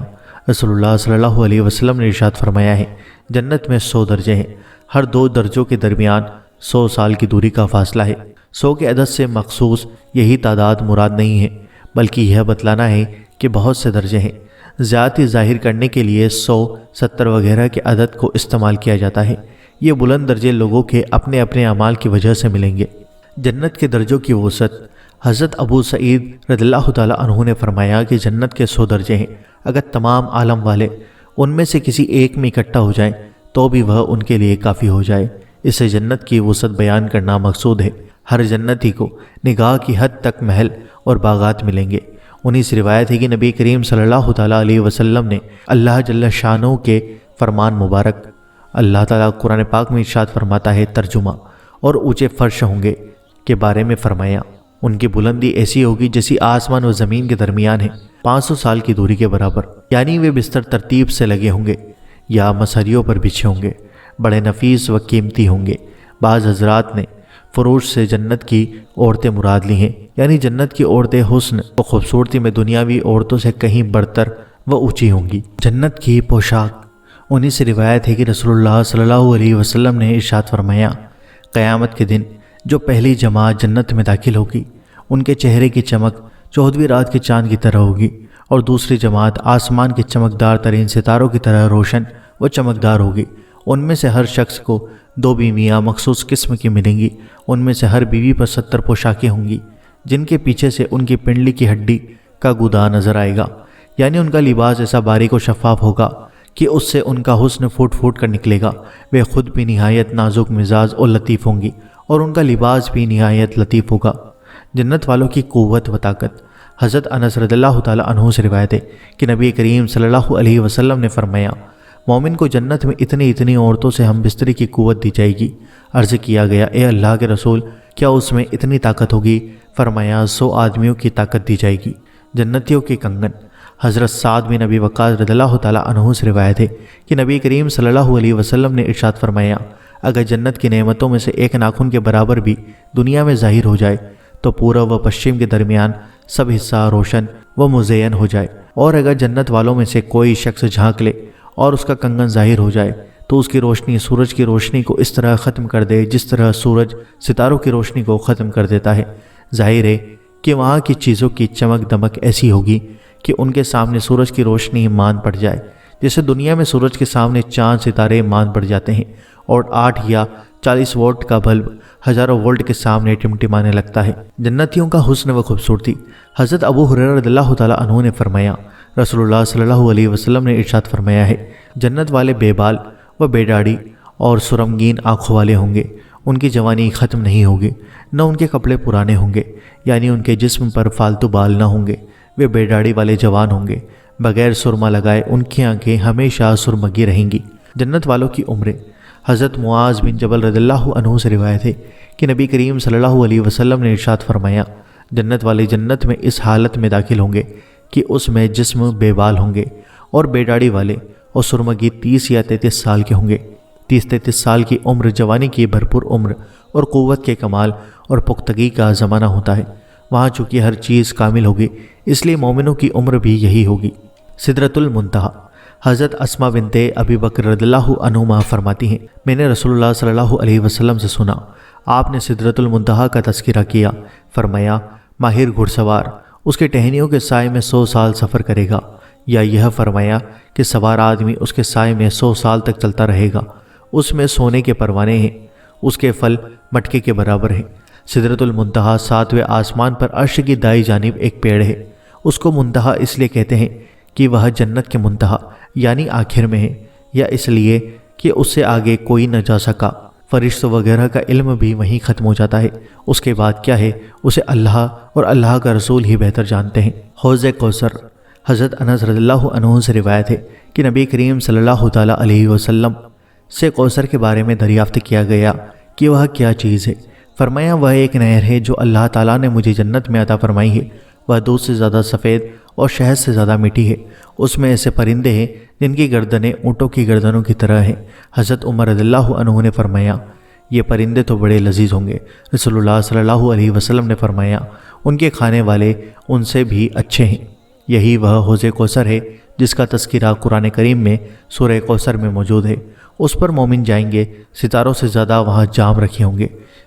رسول اللہ صلی اللہ علیہ وسلم نے ارشاد فرمایا ہے، جنت میں 100 درجے ہیں، ہر 2 درجوں کے درمیان 100 سال کی دوری کا فاصلہ ہے۔ 100 کے عدد سے مخصوص یہی تعداد مراد نہیں ہے، بلکہ یہ بتلانا ہے کہ بہت سے درجے ہیں۔ زیادتی ظاہر کرنے کے لیے 100، 70 وغیرہ کے عدد کو استعمال کیا جاتا ہے۔ یہ بلند درجے لوگوں کے اپنے اپنے اعمال کی وجہ سے ملیں گے۔ جنت کے درجوں کی وسعت۔ حضرت ابو سعید رضی اللہ تعالیٰ عنہ نے فرمایا کہ جنت کے 100 درجے ہیں، اگر تمام عالم والے ان میں سے کسی ایک میں اکٹھا ہو جائیں تو بھی وہ ان کے لیے کافی ہو جائے۔ اس سے جنت کی وسعت بیان کرنا مقصود ہے۔ ہر جنتی کو نگاہ کی حد تک محل اور باغات ملیں گے۔ انہی سے روایت ہے کہ نبی کریم صلی اللہ تعالیٰ علیہ وسلم نے اللہ جل شانہ کے فرمان مبارک، اللہ تعالیٰ قرآن پاک میں ارشاد فرماتا ہے، ترجمہ، اور اونچے فرش ہوں گے کے بارے میں فرمایا، ان کی بلندی ایسی ہوگی جیسی آسمان و زمین کے درمیان ہے، 500 سال کی دوری کے برابر، یعنی وہ بستر ترتیب سے لگے ہوں گے یا مسہریوں پر بچھے ہوں گے، بڑے نفیس و قیمتی ہوں گے۔ بعض حضرات نے فروش سے جنت کی عورتیں مراد لی ہیں، یعنی جنت کی عورتیں حسن و خوبصورتی میں دنیاوی عورتوں سے کہیں برتر و اونچی ہوں گی۔ جنت کی پوشاک۔ انہی سے روایت ہے کہ رسول اللہ صلی اللہ علیہ وسلم نے ارشاد فرمایا، قیامت کے دن جو پہلی جماعت جنت میں داخل ہوگی ان کے چہرے کی چمک 14ویں رات کے چاند کی طرح ہوگی، اور دوسری جماعت آسمان کے چمکدار ترین ستاروں کی طرح روشن و چمکدار ہوگی۔ ان میں سے ہر شخص کو 2 بیویاں مخصوص قسم کی ملیں گی، ان میں سے ہر بیوی پر 70 پوشاکیں ہوں گی، جن کے پیچھے سے ان کی پنڈلی کی ہڈی کا گودا نظر آئے گا۔ یعنی ان کا لباس ایسا باریک و شفاف ہوگا کہ اس سے ان کا حسن پھوٹ پھوٹ کر نکلے گا۔ وہ خود بھی نہایت نازک مزاج اور لطیف ہوں گی اور ان کا لباس بھی نہایت لطیف ہوگا۔ جنت والوں کی قوت و طاقت۔ حضرت انس رضی اللہ تعالیٰ عنہ سے روایت ہے کہ نبی کریم صلی اللہ علیہ وسلم نے فرمایا، مومن کو جنت میں اتنی عورتوں سے ہم بستری کی قوت دی جائے گی۔ عرض کیا گیا، اے اللہ کے رسول، کیا اس میں اتنی طاقت ہوگی؟ فرمایا، 100 آدمیوں کی طاقت دی جائے گی۔ جنتیوں کے کنگن۔ حضرت سعد بن ابی وقاص رضی اللہ تعالیٰ عنہ سے روایت ہے کہ نبی کریم صلی اللہ علیہ وسلم نے ارشاد فرمایا، اگر جنت کی نعمتوں میں سے ایک ناخن کے برابر بھی دنیا میں ظاہر ہو جائے تو پورب و پشچم کے درمیان سب حصہ روشن و مزین ہو جائے، اور اگر جنت والوں میں سے کوئی شخص جھانک لے اور اس کا کنگن ظاہر ہو جائے تو اس کی روشنی سورج کی روشنی کو اس طرح ختم کر دے جس طرح سورج ستاروں کی روشنی کو ختم کر دیتا ہے۔ ظاہر ہے کہ وہاں کی چیزوں کی چمک دمک ایسی ہوگی کہ ان کے سامنے سورج کی روشنی مان پڑ جائے، جیسے دنیا میں سورج کے سامنے چاند ستارے مان پڑ جاتے ہیں اور 8 یا 40 وولٹ کا بلب ہزاروں وولٹ کے سامنے ٹمٹمانے لگتا ہے۔ جنتیوں کا حسن و خوبصورتی۔ حضرت ابو ہریرہ رضی اللہ تعالیٰ عنہ نے فرمایا، رسول اللہ صلی اللہ علیہ وسلم نے ارشاد فرمایا ہے، جنت والے بے بال و بے داڑھی اور سرمگین آنکھوں والے ہوں گے، ان کی جوانی ختم نہیں ہوگی، نہ ان کے کپڑے پرانے ہوں گے، یعنی ان کے جسم پر فالتو بال نہ ہوں گے، وہ بے داڑھی والے جوان ہوں گے، بغیر سرما لگائے ان کی آنکھیں ہمیشہ سرمگی رہیں گی۔ جنت والوں کی عمریں۔ حضرت معاذ بن جبل رضی اللہ عنہ سے روایت ہے کہ نبی کریم صلی اللہ علیہ وسلم نے ارشاد فرمایا، جنت والے جنت میں اس حالت میں داخل ہوں گے کہ اس میں جسم بے بال ہوں گے اور بے داڑھی والے اور سرمگی 30 یا 33 سال کے ہوں گے۔ 30-33 سال کی عمر جوانی کی بھرپور عمر اور قوت کے کمال اور پختگی کا زمانہ ہوتا ہے۔ وہاں چونکہ ہر چیز کامل ہوگی، اس لیے مومنوں کی عمر بھی یہی ہوگی۔ سدرۃ المنتہا۔ حضرت اسماء بنت ابی بکر رضی اللہ عنہما فرماتی ہیں، میں نے رسول اللہ صلی اللہ علیہ وسلم سے سنا، آپ نے سدرۃ المنتہا کا تذکرہ کیا۔ فرمایا، ماہر گھڑ سوار اس کے ٹہنیوں کے سائے میں 100 سال سفر کرے گا، یا یہ فرمایا کہ سوار آدمی اس کے سائے میں 100 سال تک چلتا رہے گا، اس میں سونے کے پروانے ہیں، اس کے پھل مٹکے کے برابر ہیں۔ سدرۃ المنتہا 7ویں آسمان پر عرش کی دائیں جانب ایک پیڑ ہے۔ اس کو منتہا اس لیے کہتے ہیں کہ وہ جنت کے منتہا یعنی آخر میں ہے، یا اس لیے کہ اس سے آگے کوئی نہ جا سکا۔ فرشتوں وغیرہ کا علم بھی وہیں ختم ہو جاتا ہے، اس کے بعد کیا ہے اسے اللہ اور اللہ کا رسول ہی بہتر جانتے ہیں۔ حوض کوثر۔ حضرت انس رضی اللہ عنہ سے روایت ہے کہ نبی کریم صلی اللہ تعالیٰ علیہ وسلم سے کوثر کے بارے میں دریافت کیا گیا کہ وہ کیا چیز ہے۔ فرمایا، وہ ایک نہر ہے جو اللہ تعالیٰ نے مجھے جنت میں عطا فرمائی ہے، وہ دودھ سے زیادہ سفید اور شہد سے زیادہ میٹھی ہے۔ اس میں ایسے پرندے ہیں جن کی گردنیں اونٹوں کی گردنوں کی طرح ہیں۔ حضرت عمر رضی اللہ عنہ نے فرمایا، یہ پرندے تو بڑے لذیذ ہوں گے۔ رسول اللہ صلی اللہ علیہ وسلم نے فرمایا، ان کے کھانے والے ان سے بھی اچھے ہیں۔ یہی وہ حوض کوثر ہے جس کا تذکرہ قرآن کریم میں سورہ کوثر میں موجود ہے۔ اس پر مومن جائیں گے، ستاروں سے زیادہ وہاں جام رکھے ہوں گے،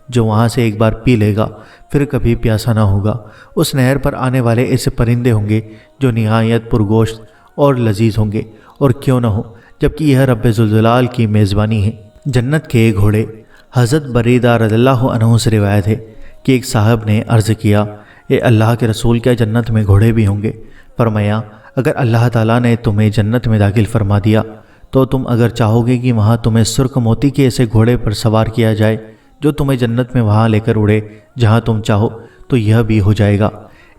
جو وہاں سے ایک بار پی لے گا پھر کبھی پیاسا نہ ہوگا۔ اس نہر پر آنے والے ایسے پرندے ہوں گے جو نہایت پرگوشت اور لذیذ ہوں گے، اور کیوں نہ ہو جبکہ یہ رب ذوالجلال کی میزبانی ہے۔ جنت کے گھوڑے۔ حضرت بریدہ رضی اللہ عنہ سے روایت ہے کہ ایک صاحب نے عرض کیا، اے اللہ کے رسول، کیا جنت میں گھوڑے بھی ہوں گے؟ فرمایا، اگر اللہ تعالیٰ نے تمہیں جنت میں داخل فرما دیا تو تم اگر چاہو گے کہ وہاں تمہیں سرخ موتی کے ایسے گھوڑے پر سوار کیا جائے جو تمہیں جنت میں وہاں لے کر اڑے جہاں تم چاہو، تو یہ بھی ہو جائے گا۔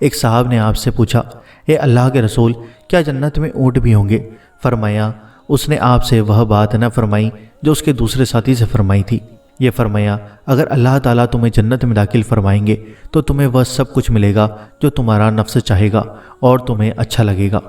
ایک صاحب نے آپ سے پوچھا، اے اللہ کے رسول، کیا جنت میں اونٹ بھی ہوں گے؟ فرمایا، اس نے آپ سے وہ بات نہ فرمائی جو اس کے دوسرے ساتھی سے فرمائی تھی۔ یہ فرمایا، اگر اللہ تعالیٰ تمہیں جنت میں داخل فرمائیں گے تو تمہیں وہ سب کچھ ملے گا جو تمہارا نفس چاہے گا اور تمہیں اچھا لگے گا،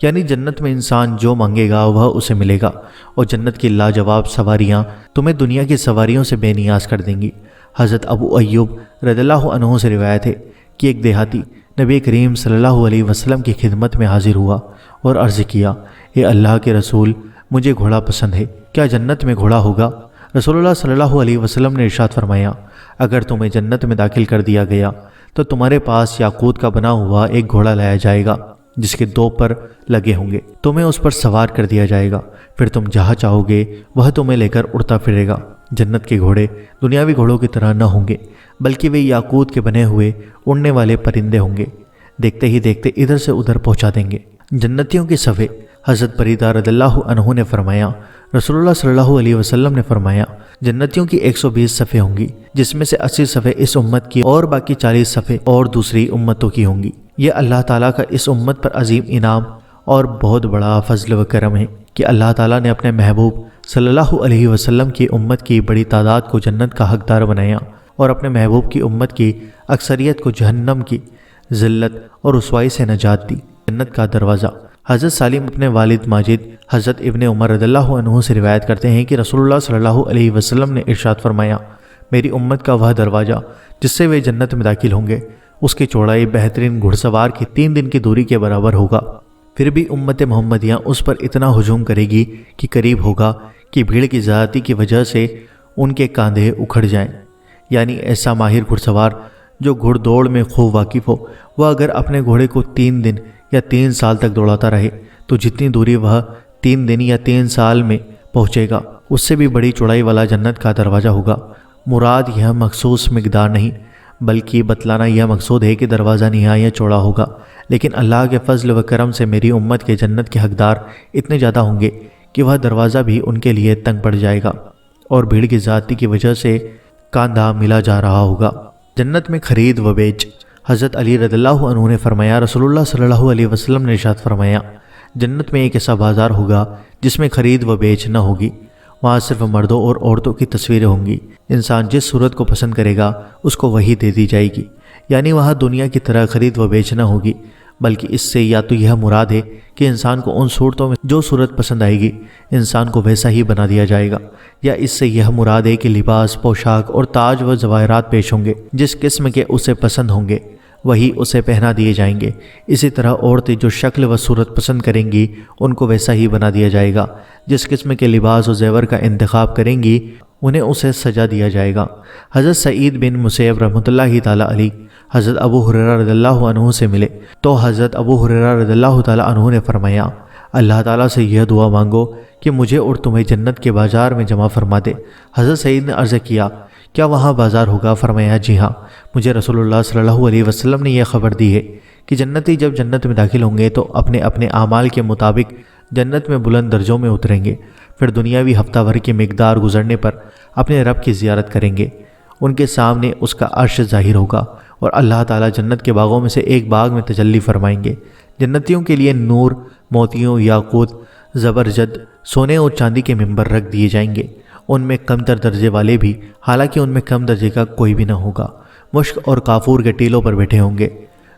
یعنی جنت میں انسان جو مانگے گا وہ اسے ملے گا، اور جنت کی لاجواب سواریاں تمہیں دنیا کی سواریوں سے بے نیاز کر دیں گی۔ حضرت ابو ایوب رضی اللہ عنہ سے روایت ہے کہ ایک دیہاتی نبی کریم صلی اللہ علیہ وسلم کی خدمت میں حاضر ہوا اور عرض کیا، اے اللہ کے رسول، مجھے گھوڑا پسند ہے، کیا جنت میں گھوڑا ہوگا؟ رسول اللہ صلی اللہ علیہ وسلم نے ارشاد فرمایا، اگر تمہیں جنت میں داخل کر دیا گیا تو تمہارے پاس یاقوت کا بنا ہوا ایک گھوڑا لایا جائے گا جس کے 2 پر لگے ہوں گے، تمہیں اس پر سوار کر دیا جائے گا، پھر تم جہاں چاہو گے وہ تمہیں لے کر اڑتا پھرے گا۔ جنت کے گھوڑے دنیاوی گھوڑوں کی طرح نہ ہوں گے، بلکہ وہ یاقوت کے بنے ہوئے اڑنے والے پرندے ہوں گے، دیکھتے ہی دیکھتے ادھر سے ادھر پہنچا دیں گے۔ جنتیوں کے صفے۔ حضرت بریدہ رضی اللہ عنہ نے فرمایا، رسول اللہ صلی اللہ علیہ وسلم نے فرمایا، جنتیوں کی 120 صفیں ہوں گی، جس میں سے 80 صفیں اس امت کی اور باقی 40 صفیں اور دوسری امتوں کی ہوں گی۔ یہ اللہ تعالیٰ کا اس امت پر عظیم انعام اور بہت بڑا فضل و کرم ہے کہ اللہ تعالیٰ نے اپنے محبوب صلی اللہ علیہ وسلم کی امت کی بڑی تعداد کو جنت کا حقدار بنایا اور اپنے محبوب کی امت کی اکثریت کو جہنم کی ذلت اور رسوائی سے نجات دی۔ جنت کا دروازہ۔ حضرت سالم اپنے والد ماجد حضرت ابن عمر رضی اللہ عنہ سے روایت کرتے ہیں کہ رسول اللہ صلی اللہ علیہ وسلم نے ارشاد فرمایا، میری امت کا وہ دروازہ جس سے وہ جنت میں داخل ہوں گے، اس کی چوڑائی بہترین گھڑ سوار کی 3 دن کی دوری کے برابر ہوگا۔ پھر بھی امت محمدیہ اس پر اتنا ہجوم کرے گی کہ قریب ہوگا کہ بھیڑ کی زیادتی کی وجہ سے ان کے کاندھے اکھڑ جائیں۔ یعنی ایسا ماہر گھڑ سوار جو گھڑ دوڑ میں خوب واقف ہو، وہ اگر اپنے گھوڑے کو 3 دن یا 3 سال تک دوڑاتا رہے تو جتنی دوری وہ 3 دن یا 3 سال میں پہنچے گا، اس سے بھی بڑی چوڑائی والا جنت کا دروازہ ہوگا۔ مراد یہ مخصوص مقدار نہیں بلکہ بتلانا یہ مقصود ہے کہ دروازہ نہایت چوڑا ہوگا، لیکن اللہ کے فضل و کرم سے میری امت کے جنت کے حقدار اتنے زیادہ ہوں گے کہ وہ دروازہ بھی ان کے لیے تنگ پڑ جائے گا اور بھیڑ کی زیادتی کی وجہ سے کاندھا ملا جا رہا ہوگا۔ جنت میں خرید و بیچ۔ حضرت علی رضی اللہ عنہ نے فرمایا، رسول اللہ صلی اللہ علیہ وسلم نے ارشاد فرمایا، جنت میں ایک ایسا بازار ہوگا جس میں خرید و بیچ نہ ہوگی، وہاں صرف مردوں اور عورتوں کی تصویریں ہوں گی، انسان جس صورت کو پسند کرے گا اس کو وہی دے دی جائے گی۔ یعنی وہاں دنیا کی طرح خرید و بیچ نہ ہوگی، بلکہ اس سے یا تو یہ مراد ہے کہ انسان کو ان صورتوں میں جو صورت پسند آئے گی انسان کو ویسا ہی بنا دیا جائے گا، یا اس سے یہ مراد ہے کہ لباس، پوشاک اور تاج و زواہرات پیش ہوں گے، جس قسم کے اسے پسند ہوں گے وہی اسے پہنا دیے جائیں گے۔ اسی طرح عورتیں جو شکل و صورت پسند کریں گی ان کو ویسا ہی بنا دیا جائے گا، جس قسم کے لباس و زیور کا انتخاب کریں گی انہیں اسے سجا دیا جائے گا۔ حضرت سعید بن مسیب رحمۃ اللہ تعالیٰ علیہ حضرت ابو ہریرہ رضی اللہ عنہ سے ملے تو حضرت ابو ہریرہ رضی اللہ تعالیٰ عنہ نے فرمایا، اللہ تعالیٰ سے یہ دعا مانگو کہ مجھے اور تمہیں جنت کے بازار میں جمع فرما دے۔ حضرت سعید نے عرض کیا، کیا وہاں بازار ہوگا؟ فرمایا، جی ہاں، مجھے رسول اللہ صلی اللہ علیہ وسلم نے یہ خبر دی ہے کہ جنتی جب جنت میں داخل ہوں گے تو اپنے اپنے اعمال کے مطابق جنت میں بلند درجوں میں اتریں گے، پھر دنیاوی ہفتہ بھر کی مقدار گزرنے پر اپنے رب کی زیارت کریں گے، ان کے سامنے اس کا عرش ظاہر ہوگا اور اللہ تعالیٰ جنت کے باغوں میں سے ایک باغ میں تجلی فرمائیں گے۔ جنتیوں کے لیے نور، موتیوں، یاقوت، زبرجد، سونے اور چاندی کے ممبر رکھ دیے جائیں گے، ان میں کم تر درجے والے بھی، حالانکہ ان میں کم درجے کا کوئی بھی نہ ہوگا، مشک اور کافور کے ٹیلوں پر بیٹھے ہوں گے۔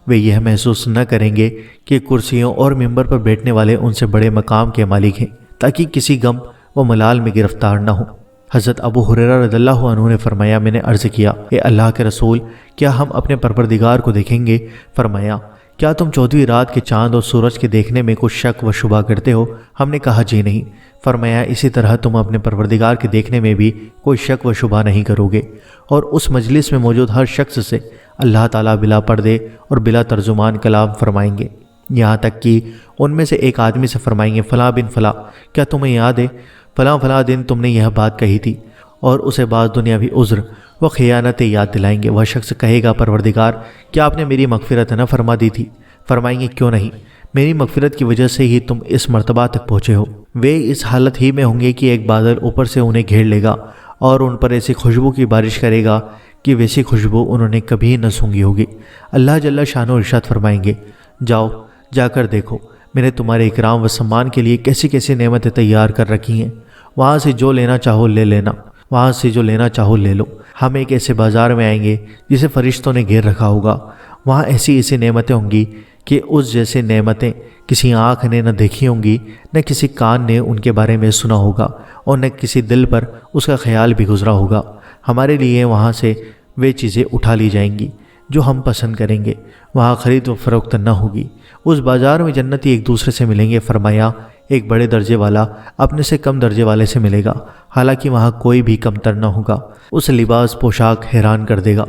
وہ یہ محسوس نہ کریں گے کہ کرسیوں اور ممبر پر بیٹھنے والے ان سے بڑے مقام کے مالک ہیں، تاکہ کسی غم و ملال میں گرفتار نہ ہوں۔ حضرت ابو ہریرہ رضی اللہ عنہ نے فرمایا، میں نے عرض کیا، اے اللہ کے رسول، کیا ہم اپنے پروردگار کو دیکھیں گے؟ فرمایا، کیا تم 14ویں رات کے چاند اور سورج کے دیکھنے میں کچھ شک و شبہ کرتے ہو؟ ہم نے کہا، جی نہیں۔ فرمایا، اسی طرح تم اپنے پروردگار کے دیکھنے میں بھی کوئی شک و شبہ نہیں کرو گے، اور اس مجلس میں موجود ہر شخص سے اللہ تعالیٰ بلا پردے اور بلا ترجمان کلام فرمائیں گے، یہاں تک کہ ان میں سے ایک آدمی سے فرمائیں گے، فلاں بن فلاں، کیا تمہیں یاد ہے فلاں فلاں دن تم نے یہ بات کہی تھی؟ اور اسے بعض دنیاوی عذر و خیانتیں یاد دلائیں گے۔ وہ شخص کہے گا، پروردگار، کیا آپ نے میری مغفرت نہ فرما دی تھی؟ فرمائیں گے، کیوں نہیں، میری مغفرت کی وجہ سے ہی تم اس مرتبہ تک پہنچے ہو۔ وہ اس حالت ہی میں ہوں گے کہ ایک بادل اوپر سے انہیں گھیر لے گا اور ان پر ایسی خوشبو کی بارش کرے گا کہ ویسی خوشبو انہوں نے کبھی نہ سونگھی ہوگی۔ اللہ جل شانہ ارشاد فرمائیں گے، جاؤ، جا کر دیکھو میں نے تمہارے اکرام و سمان کے لیے کیسی کیسی نعمتیں تیار کر رکھی ہیں، وہاں سے جو لینا چاہو لے لینا، وہاں سے جو لینا چاہو لے لو۔ ہم ایک ایسے بازار میں آئیں گے جسے فرشتوں نے گھیر رکھا ہوگا، وہاں ایسی ایسی نعمتیں ہوں گی کہ اس جیسے نعمتیں کسی آنکھ نے نہ دیکھی ہوں گی، نہ کسی کان نے ان کے بارے میں سنا ہوگا، اور نہ کسی دل پر اس کا خیال بھی گزرا ہوگا۔ ہمارے لیے وہاں سے وہ چیزیں اٹھا لی جائیں گی جو ہم پسند کریں گے، وہاں خرید و فروخت نہ ہوگی۔ اس بازار میں جنتی ایک دوسرے سے ملیں گے۔ فرمایا، ایک بڑے درجے والا اپنے سے کم درجے والے سے ملے گا، حالانکہ وہاں کوئی بھی کمتر نہ ہوگا۔ اس لباس پوشاک حیران کر دے گا،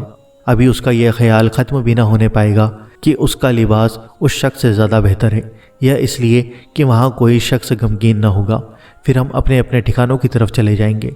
ابھی اس کا یہ خیال ختم بھی نہ ہونے پائے گا کہ اس کا لباس اس شخص سے زیادہ بہتر ہے، یہ اس لیے کہ وہاں کوئی شخص غمگین نہ ہوگا۔ پھر ہم اپنے اپنے ٹھکانوں کی طرف چلے جائیں گے،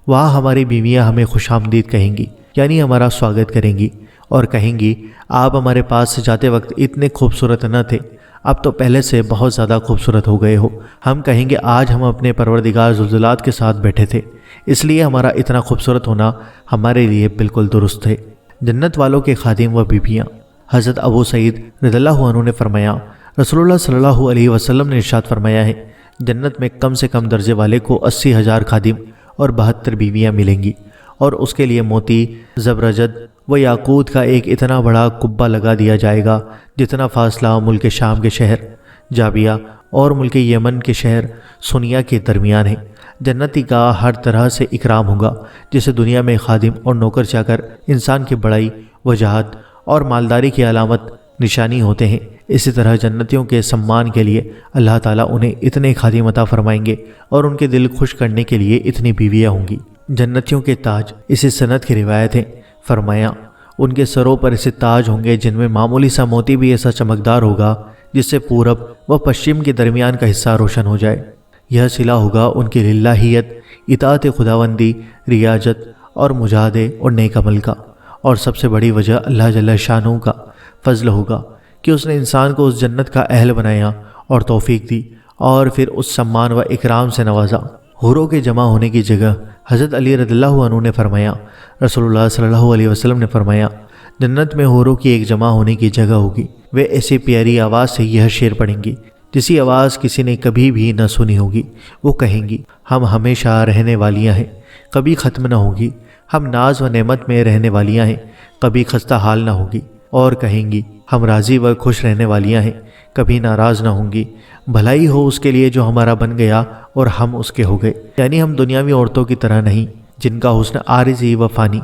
وہاں ہماری بیویاں ہمیں خوش آمدید کہیں گی، یعنی ہمارا سواگت کریں گی اور کہیں گی، آپ ہمارے پاس سے جاتے وقت اتنے خوبصورت نہ تھے، اب تو پہلے سے بہت زیادہ خوبصورت ہو گئے ہو۔ ہم کہیں گے آج ہم اپنے پروردگار ذوالجلال کے ساتھ بیٹھے تھے، اس لیے ہمارا اتنا خوبصورت ہونا ہمارے لیے بالکل درست ہے۔ جنت والوں کے خادم و بیویاں۔ حضرت ابو سعید رضی اللہ عنہ نے فرمایا، رسول اللہ صلی اللہ علیہ وسلم نے ارشاد فرمایا ہے، جنت میں کم سے کم درجے والے کو 80,000 خادم اور 72 بیویاں ملیں گی، اور اس کے لیے موتی، زبرجد و یاقوت کا ایک اتنا بڑا قبہ لگا دیا جائے گا جتنا فاصلہ ملک شام کے شہر جابیہ اور ملک یمن کے شہر سنیا کے درمیان ہے۔ جنتی کا ہر طرح سے اکرام ہوگا، جسے دنیا میں خادم اور نوکر چاکر انسان کی بڑائی، وجاہت اور مالداری کی علامت نشانی ہوتے ہیں، اسی طرح جنتیوں کے سمان کے لیے اللہ تعالیٰ انہیں اتنے خادم عطا فرمائیں گے اور ان کے دل خوش کرنے کے لیے اتنی بیویاں ہوں گی۔ جنتیوں کے تاج، اسی سند کی روایت ہے، فرمایا ان کے سروں پر ایسے تاج ہوں گے جن میں معمولی سا موتی بھی ایسا چمکدار ہوگا جس سے پورب و پشچم کے درمیان کا حصہ روشن ہو جائے۔ یہ صلہ ہوگا ان کی للہیت، اطاعت خداوندی، ریاضت اور مجاہدے اور نیک عمل کا، اور سب سے بڑی وجہ اللہ جل شانہ کا فضل ہوگا کہ اس نے انسان کو اس جنت کا اہل بنایا اور توفیق دی اور پھر اس سمان و اکرام سے نوازا۔ حوروں کے جمع ہونے کی جگہ۔ حضرت علی رضی اللہ عنہ نے فرمایا، رسول اللہ صلی اللہ علیہ وسلم نے فرمایا، جنت میں حوروں کی ایک جمع ہونے کی جگہ ہوگی، وہ ایسی پیاری آواز سے یہ شعر پڑھیں گی جسی آواز کسی نے کبھی بھی نہ سنی ہوگی۔ وہ کہیں گی، ہم ہمیشہ رہنے والیاں ہیں، کبھی ختم نہ ہوگی، ہم ناز و نعمت میں رہنے والیاں ہیں، کبھی خستہ حال نہ ہوگی، اور کہیں گی، ہم راضی و خوش رہنے والیاں ہیں، کبھی ناراض نہ ہوں گی۔ بھلائی ہو اس کے لیے جو ہمارا بن گیا اور ہم اس کے ہو گئے، یعنی ہم دنیاوی عورتوں کی طرح نہیں جن کا حسن عارضی و فانی،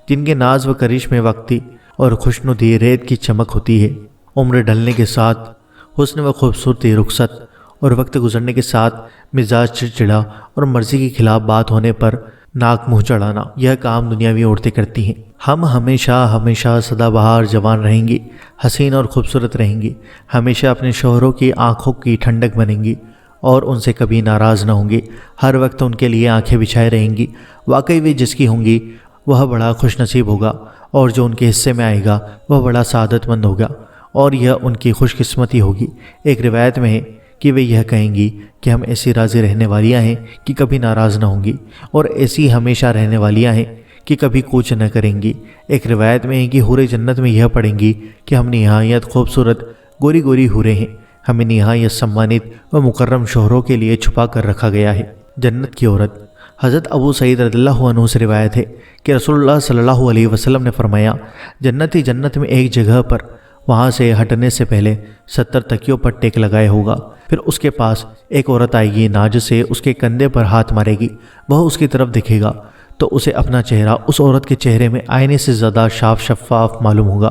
جن کے ناز و کرش میں وقتی اور خوشنودی ریت کی چمک ہوتی ہے۔ عمر ڈھلنے کے ساتھ حسن و خوبصورتی رخصت، اور وقت گزرنے کے ساتھ مزاج چڑچڑا اور مرضی کے خلاف بات ہونے پر ناک منہ چڑھانا، یہ کام دنیاوی عورتیں کرتی ہیں۔ ہم ہمیشہ سدا بہار جوان رہیں گی، حسین اور خوبصورت رہیں گی، ہمیشہ اپنے شوہروں کی آنکھوں کی ٹھنڈک بنیں گی اور ان سے کبھی ناراض نہ ہوں گی، ہر وقت ان کے لیے آنکھیں بچھائے رہیں گی۔ واقعی وہ جس کی ہوں گی وہ بڑا خوش نصیب ہوگا، اور جو ان کے حصے میں آئے گا وہ بڑا سعادت مند ہوگا، اور یہ ان کی خوش قسمتی ہوگی۔ ایک روایت میں ہے کہ وہ یہ کہیں گی کہ ہم ایسی راضی رہنے والیاں ہیں کہ کبھی ناراض نہ ہوں گی، اور ایسی ہمیشہ رہنے والیاں ہیں کہ کبھی کوچ نہ کریں گی۔ ایک روایت میں ہے کہ حوریں جنت میں یہ پڑھیں گی کہ ہم نہایت خوبصورت گوری گوری حوریں ہیں، ہمیں نہایت سمانت و مکرم شوہروں کے لیے چھپا کر رکھا گیا ہے۔ جنت کی عورت۔ حضرت ابو سعید رضی اللہ عنہ سے روایت ہے کہ رسول اللہ صلی اللہ علیہ وسلم نے فرمایا، جنتی جنت میں ایک جگہ پر وہاں سے ہٹنے سے پہلے 70 تکیوں پر ٹیک لگائے ہوگا، پھر اس کے پاس ایک عورت آئے گی، ناز سے اس کے کندھے پر ہاتھ مارے گی، وہ اس کی طرف دیکھے گا تو اسے اپنا چہرہ اس عورت کے چہرے میں آئینے سے زیادہ شفاف معلوم ہوگا۔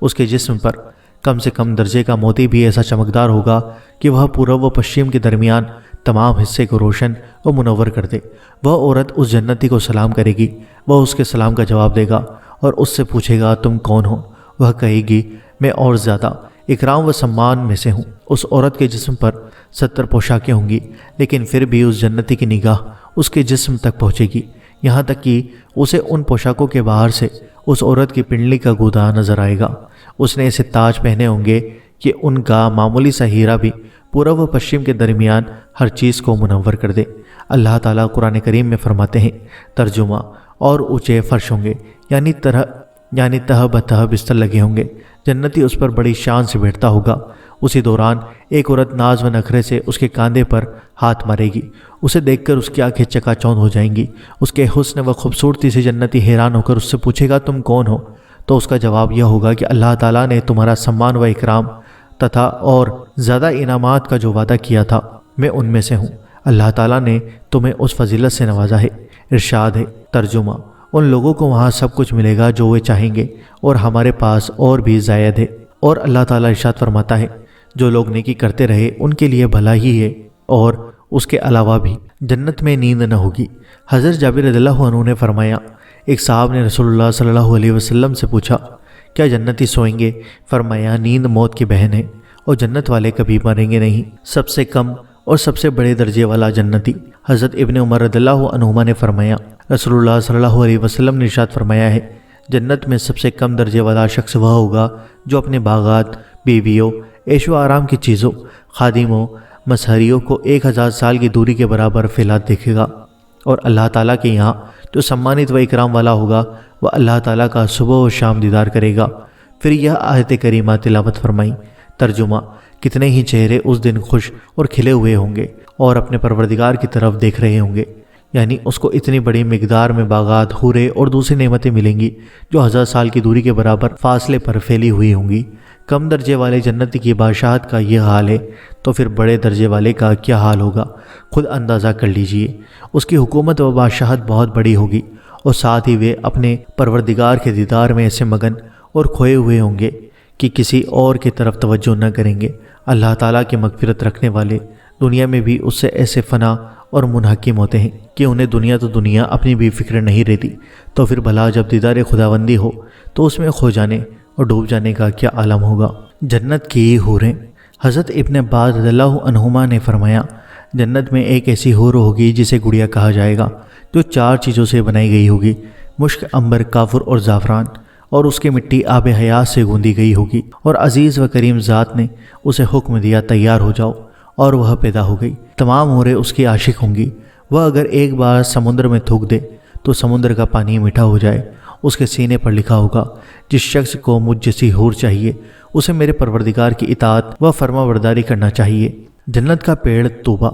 اس کے جسم پر کم سے کم درجے کا موتی بھی ایسا چمکدار ہوگا کہ وہ پورب و پشچم کے درمیان تمام حصے کو روشن و منور کر دے۔ وہ عورت اس جنتی کو سلام کرے گی، وہ اس کے سلام کا جواب دے گا اور اس سے پوچھے گا، تم کون ہو؟ وہ کہے گی، میں اور زیادہ اکرام و سمان میں سے ہوں۔ اس عورت کے جسم پر 70 پوشاکیں ہوں گی، لیکن پھر بھی اس جنتی کی نگاہ اس کے جسم تک پہنچے گی، یہاں تک کہ اسے ان پوشاکوں کے باہر سے اس عورت کی پنڈلی کا گودا نظر آئے گا۔ اس نے ایسے تاج پہنے ہوں گے کہ ان کا معمولی سا ہیرا بھی پورب و پشچم کے درمیان ہر چیز کو منور کر دے۔ اللہ تعالیٰ قرآن کریم میں فرماتے ہیں، ترجمہ، اور اونچے فرش ہوں گے، یعنی تہ بتہ بستر لگے ہوں گے، جنتی اس پر بڑی شان سے بیٹھتا ہوگا۔ اسی دوران ایک عورت ناز و نخرے سے اس کے کاندھے پر ہاتھ مارے گی، اسے دیکھ کر اس کی آنکھیں چکا چوندھ ہو جائیں گی۔ اس کے حسن و خوبصورتی سے جنتی حیران ہو کر اس سے پوچھے گا، تم کون ہو؟ تو اس کا جواب یہ ہوگا کہ اللہ تعالیٰ نے تمہارا سمان و اکرام تتھا اور زیادہ انعامات کا جو وعدہ کیا تھا، میں ان میں سے ہوں۔ اللہ تعالیٰ نے تمہیں اس فضیلت سے نوازا ہے۔ ارشاد ہے، ترجمہ، ان لوگوں کو وہاں سب کچھ ملے گا جو وہ چاہیں گے، اور ہمارے پاس اور بھی زائد ہے۔ اور اللہ تعالیٰ ارشاد فرماتا ہے، جو لوگ نیکی کرتے رہے ان کے لیے بھلا ہی ہے، اور اس کے علاوہ بھی جنت میں نیند نہ ہوگی۔ حضرت جابر رضی اللہ عنہ نے فرمایا، ایک صاحب نے رسول اللہ صلی اللہ علیہ وسلم سے پوچھا، کیا جنتی سوئیں گے؟ فرمایا، نیند موت کی بہن ہے اور جنت والے کبھی مریں گے نہیں۔ سب سے کم اور سب سے بڑے درجے والا جنتی۔ حضرت ابن عمر رضی اللہ عنہما نے فرمایا، رسول اللہ صلی اللہ علیہ وسلم نے ارشاد فرمایا ہے، جنت میں سب سے کم درجے والا شخص وہ ہوگا جو اپنے باغات، بیویوں، عیش و آرام کی چیزوں، خادموں، مسحریوں کو 1000 سال کی دوری کے برابر پھیلا دیکھے گا، اور اللہ تعالیٰ کے یہاں جو سمانت و اکرام والا ہوگا وہ اللہ تعالیٰ کا صبح و شام دیدار کرے گا۔ پھر یہ آیت کریمہ تلاوت فرمائی۔ ترجمہ: کتنے ہی چہرے اس دن خوش اور کھلے ہوئے ہوں گے اور اپنے پروردگار کی طرف دیکھ رہے ہوں گے، یعنی اس کو اتنی بڑی مقدار میں باغات، حوریں اور دوسری نعمتیں ملیں گی جو 1000 سال کی دوری کے برابر فاصلے پر پھیلی ہوئی ہوں گی۔ کم درجے والے جنتی کی بادشاہت کا یہ حال ہے تو پھر بڑے درجے والے کا کیا حال ہوگا، خود اندازہ کر لیجئے۔ اس کی حکومت و بادشاہت بہت بڑی ہوگی، اور ساتھ ہی وہ اپنے پروردگار کے دیدار میں ایسے مگن اور کھوئے ہوئے ہوں گے کہ کسی اور کی طرف توجہ نہ کریں گے۔ اللہ تعالیٰ کی مغفرت رکھنے والے دنیا میں بھی اس سے ایسے فنا اور منحکم ہوتے ہیں کہ انہیں دنیا تو دنیا اپنی بھی فکر نہیں رہتی، تو پھر بھلا جب دیدار خداوندی ہو تو اس میں کھو جانے اور ڈوب جانے کا کیا عالم ہوگا۔ جنت کی حوریں۔ حضرت ابن عباس رضی اللہ عنہما نے فرمایا، جنت میں ایک ایسی حور ہوگی جسے گڑیا کہا جائے گا، جو 4 چیزوں سے بنائی گئی ہوگی: مشک، عنبر، کافور اور زعفران، اور اس کی مٹی آب حیات سے گوندی گئی ہوگی، اور عزیز و کریم ذات نے اسے حکم دیا تیار ہو جاؤ، اور وہ پیدا ہو گئی۔ تمام حوریں اس کی عاشق ہوں گی۔ وہ اگر ایک بار سمندر میں تھوک دے تو سمندر کا پانی میٹھا ہو جائے۔ اس کے سینے پر لکھا ہوگا، جس شخص کو مجھ جیسی حور چاہیے اسے میرے پروردگار کی اطاعت و فرما برداری کرنا چاہیے۔ جنت کا پیڑ طوبہ۔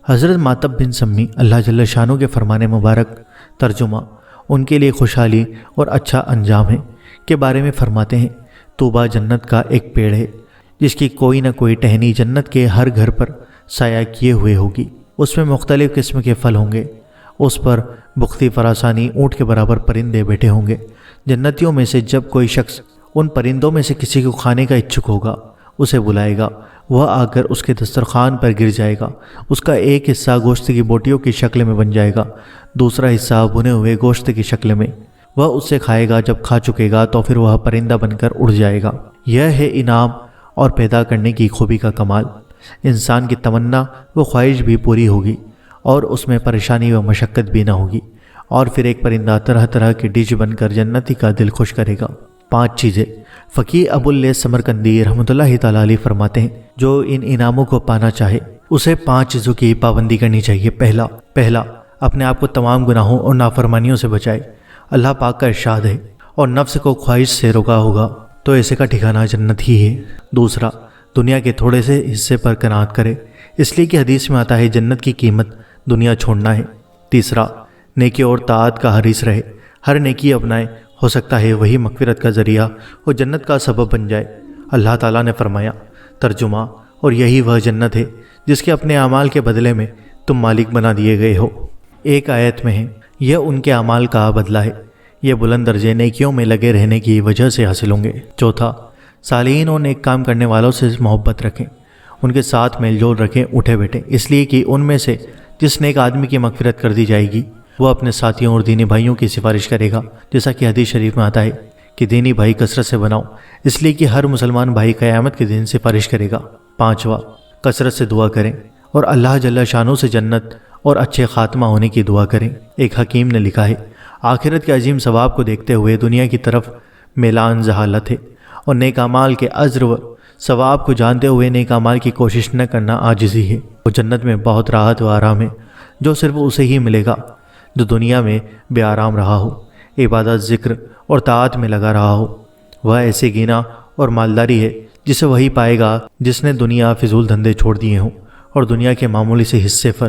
حضرت ماتب بن سمی اللہ جل شانہ کے فرمان مبارک ترجمہ: ان کے لیے خوشحالی اور اچھا انجام ہے کے بارے میں فرماتے ہیں، طوبہ جنت کا ایک پیڑ ہے جس کی کوئی نہ کوئی ٹہنی جنت کے ہر گھر پر سایہ کیے ہوئے ہوگی۔ اس میں مختلف قسم کے پھل ہوں گے، اس پر بختی فراسانی اونٹ کے برابر پرندے بیٹھے ہوں گے۔ جنتیوں میں سے جب کوئی شخص ان پرندوں میں سے کسی کو کھانے کا اچھک ہوگا اسے بلائے گا، وہ آ کر اس کے دسترخوان پر گر جائے گا۔ اس کا ایک حصہ گوشت کی بوٹیوں کی شکل میں بن جائے گا، دوسرا حصہ بھنے ہوئے گوشت کی شکل میں۔ وہ اس سے کھائے گا، جب کھا چکے گا تو پھر وہ پرندہ بن کر اڑ جائے گا۔ یہ ہے انعام اور پیدا کرنے کی خوبی کا کمال۔ انسان کی تمنا و خواہش بھی پوری ہوگی، اور اس میں پریشانی و مشقت بھی نہ ہوگی، اور پھر ایک پرندہ طرح طرح کی ڈش بن کر جنتی کا دل خوش کرے گا۔ 5 چیزیں۔ فقیہ ابو اللیث سمرقندی رحمۃ اللہ تعالیٰ علیہ فرماتے ہیں، جو ان انعاموں کو پانا چاہے اسے 5 چیزوں کی پابندی کرنی چاہیے۔ پہلا اپنے آپ کو تمام گناہوں اور نافرمانیوں سے بچائے۔ اللہ پاک کا ارشاد ہے، اور نفس کو خواہش سے روکا ہوگا تو ایسے کا ٹھکانہ جنت ہی ہے۔ دوسرا، دنیا کے تھوڑے سے حصے پر قناعت کرے، اس لیے کہ حدیث میں آتا ہے جنت کی قیمت دنیا چھوڑنا ہے۔ تیسرا، نیکی اور طاعت کا حریص رہے، ہر نیکی اپنائے، ہو سکتا ہے وہی مغفرت کا ذریعہ اور جنت کا سبب بن جائے۔ اللہ تعالیٰ نے فرمایا، ترجمہ: اور یہی وہ جنت ہے جس کے اپنے اعمال کے بدلے میں تم مالک بنا دیے گئے ہو۔ ایک آیت میں ہے، یہ ان کے اعمال کا بدلہ ہے، یہ بلند درجے نیکیوں میں لگے رہنے کی وجہ سے حاصل ہوں گے۔ چوتھا، صالحین اور نیک کام کرنے والوں سے محبت رکھیں، ان کے ساتھ میل جول رکھیں، اٹھے بیٹھیں، اس لیے کہ ان میں سے جس نیک آدمی کی مغفرت کر دی جائے گی وہ اپنے ساتھیوں اور دینی بھائیوں کی سفارش کرے گا، جیسا کہ حدیث شریف میں آتا ہے کہ دینی بھائی کثرت سے بناؤ، اس لیے کہ ہر مسلمان بھائی قیامت کے دن سفارش کرے گا۔ پانچواں، کثرت سے دعا کریں اور اللہ جل شانہ سے جنت اور اچھے خاتمہ ہونے کی دعا کریں۔ ایک حکیم نے لکھا ہے، آخرت کے عظیم ثواب کو دیکھتے ہوئے دنیا کی طرف میلان ذہالت ہے، اور نیک اعمال کے اجر و ثواب کو جانتے ہوئے نیک اعمال کی کوشش نہ کرنا عاجزی ہے۔ اور جنت میں بہت راحت و آرام ہے جو صرف اسے ہی ملے گا جو دنیا میں بے آرام رہا ہو، عبادت، ذکر اور طاعت میں لگا رہا ہو۔ وہ ایسے گینا اور مالداری ہے جسے وہی پائے گا جس نے دنیا فضول دھندے چھوڑ دیے ہوں اور دنیا کے معمولی سے حصے پر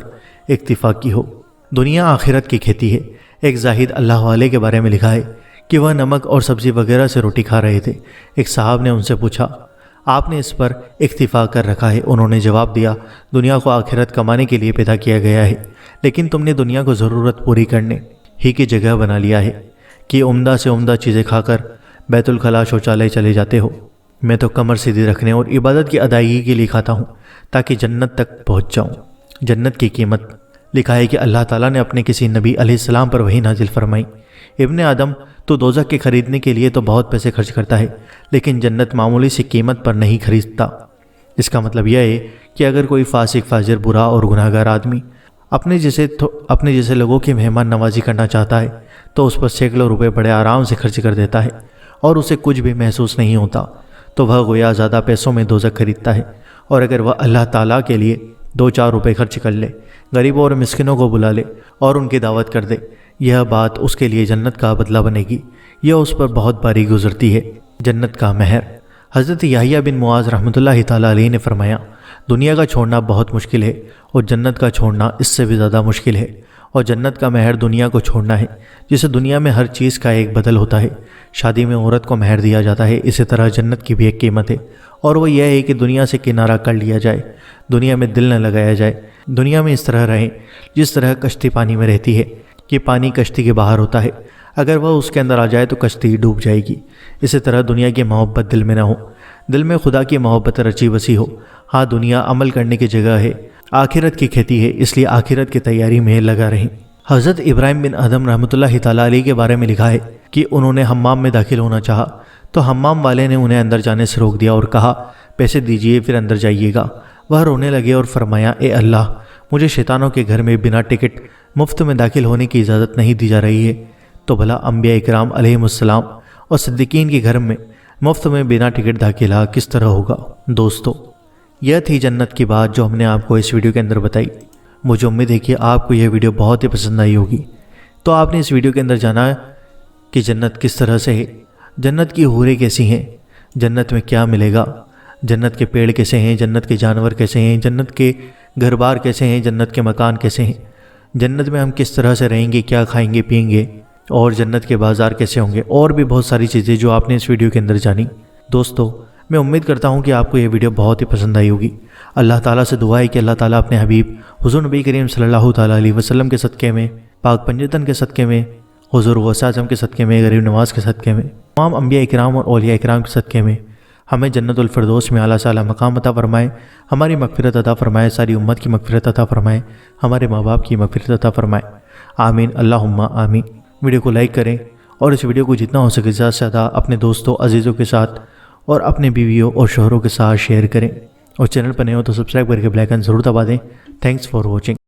اکتفا کی ہو۔ دنیا آخرت کی کھیتی ہے۔ ایک زاہد اللہ والے کے بارے میں لکھا ہے کہ وہ نمک اور سبزی وغیرہ سے روٹی کھا رہے تھے۔ ایک صاحب نے ان سے پوچھا، آپ نے اس پر اکتفا کر رکھا ہے؟ انہوں نے جواب دیا، دنیا کو آخرت کمانے کے لیے پیدا کیا گیا ہے، لیکن تم نے دنیا کو ضرورت پوری کرنے ہی کی جگہ بنا لیا ہے کہ عمدہ سے عمدہ چیزیں کھا کر بیت الخلاء شوچالیہ چلے جاتے ہو۔ میں تو کمر سیدھی رکھنے اور عبادت کی ادائیگی کے لیے کھاتا ہوں تاکہ جنت تک پہنچ جاؤں۔ جنت کی قیمت۔ لکھا ہے کہ اللہ تعالیٰ نے اپنے کسی نبی علیہ السلام پر وحی نازل فرمائی، ابن آدم تو دوزخ کے خریدنے کے لیے تو بہت پیسے خرچ کرتا ہے، لیکن جنت معمولی سی قیمت پر نہیں خریدتا۔ اس کا مطلب یہ ہے کہ اگر کوئی فاسق، فاجر، برا اور گناہگار آدمی اپنے جیسے لوگوں کی مہمان نوازی کرنا چاہتا ہے تو اس پر سینکڑوں روپے بڑے آرام سے خرچ کر دیتا ہے اور اسے کچھ بھی محسوس نہیں ہوتا، تو وہ گویا زیادہ پیسوں میں دوزخ خریدتا ہے، اور اگر وہ اللہ تعالیٰ کے لیے 2-4 روپے خرچ کر لے، غریبوں اور مسکینوں کو بلا لے اور ان کی دعوت کر دے، یہ بات اس کے لیے جنت کا بدلہ بنے گی، یہ اس پر بہت باری گزرتی ہے۔ جنت کا مہر۔ حضرت یحییٰ بن معاذ رحمۃ اللہ تعالیٰ علیہ نے فرمایا، دنیا کا چھوڑنا بہت مشکل ہے اور جنت کا چھوڑنا اس سے بھی زیادہ مشکل ہے، اور جنت کا مہر دنیا کو چھوڑنا ہے، جسے دنیا میں ہر چیز کا ایک بدل ہوتا ہے۔ شادی میں عورت کو مہر دیا جاتا ہے، اسی طرح جنت کی بھی ایک قیمت ہے، اور وہ یہ ہے کہ دنیا سے کنارہ کر لیا جائے، دنیا میں دل نہ لگایا جائے، دنیا میں اس طرح رہیں جس طرح کشتی پانی میں رہتی ہے کہ پانی کشتی کے باہر ہوتا ہے، اگر وہ اس کے اندر آ جائے تو کشتی ڈوب جائے گی۔ اسی طرح دنیا کی محبت دل میں نہ ہو، دل میں خدا کی محبت رچی بسی ہو۔ ہاں، دنیا عمل کرنے کی جگہ ہے، آخرت کی کھیتی ہے، اس لیے آخرت کی تیاری میں لگا رہیں۔ حضرت ابراہیم بن ادم رحمۃ اللہ تعالیٰ علیہ کے بارے میں لکھا ہے کہ انہوں نے حمام میں داخل ہونا چاہا تو حمام والے نے انہیں اندر جانے سے روک دیا اور کہا، پیسے دیجئے پھر اندر جائیے گا۔ وہ رونے لگے اور فرمایا، اے اللہ، مجھے شیطانوں کے گھر میں بنا ٹکٹ مفت میں داخل ہونے کی اجازت نہیں دی جا رہی ہے، تو بھلا انبیاء اکرام علیہم السلام اور صدیقین کے گھر میں مفت میں بنا ٹکٹ داخلہ کس طرح ہوگا؟ دوستو، یہ تھی جنت کی بات جو ہم نے آپ کو اس ویڈیو کے اندر بتائی۔ مجھے امید ہے کہ آپ کو یہ ویڈیو بہت ہی پسند آئی ہوگی۔ تو آپ نے اس ویڈیو کے اندر جانا کہ جنت کس طرح سے ہے، جنت کی حوریں کیسی ہیں، جنت میں کیا ملے گا، جنت کے پیڑ کیسے ہیں، جنت کے جانور کیسے ہیں، جنت کے گھر بار کیسے ہیں، جنت کے مکان کیسے ہیں، جنت میں ہم کس طرح سے رہیں گے، کیا کھائیں گے پئیں گے، اور جنت کے بازار کیسے ہوں گے، اور بھی بہت ساری چیزیں جو آپ نے اس ویڈیو کے اندر جانی۔ دوستو، میں امید کرتا ہوں کہ آپ کو یہ ویڈیو بہت ہی پسند آئی ہوگی۔ اللہ تعالیٰ سے دعا ہے کہ اللہ تعالیٰ اپنے حبیب حضور نبی کریم صلی اللہ تعالیٰ علیہ وسلم کے صدقے میں، پاک پنجتن کے صدقے میں، حضور غوث اعظم کے صدقے میں، غریب نواز کے صدقے میں، تمام انبیاء اکرام اور اولیاء اکرام کے صدقے میں ہمیں جنت الفردوس میں اعلیٰ سے اعلیٰ مقام عطا فرمائے، ہماری مغفرت عطا فرمائے، ساری امت کی مغفرت عطا فرمائے، ہمارے ماں باپ کی مغفرت عطا فرمائے، آمین اللہم آمین۔ ویڈیو کو لائک کریں اور اس ویڈیو کو جتنا ہو سکے زیادہ سے زیادہ اپنے دوستوں، عزیزوں کے ساتھ اور اپنے بیویوں اور شوہروں کے ساتھ شیئر کریں، اور چینل پر نئے ہو تو سبسکرائب کر کے بیل آئیکن ضرور دبا دیں۔ Thanks for watching.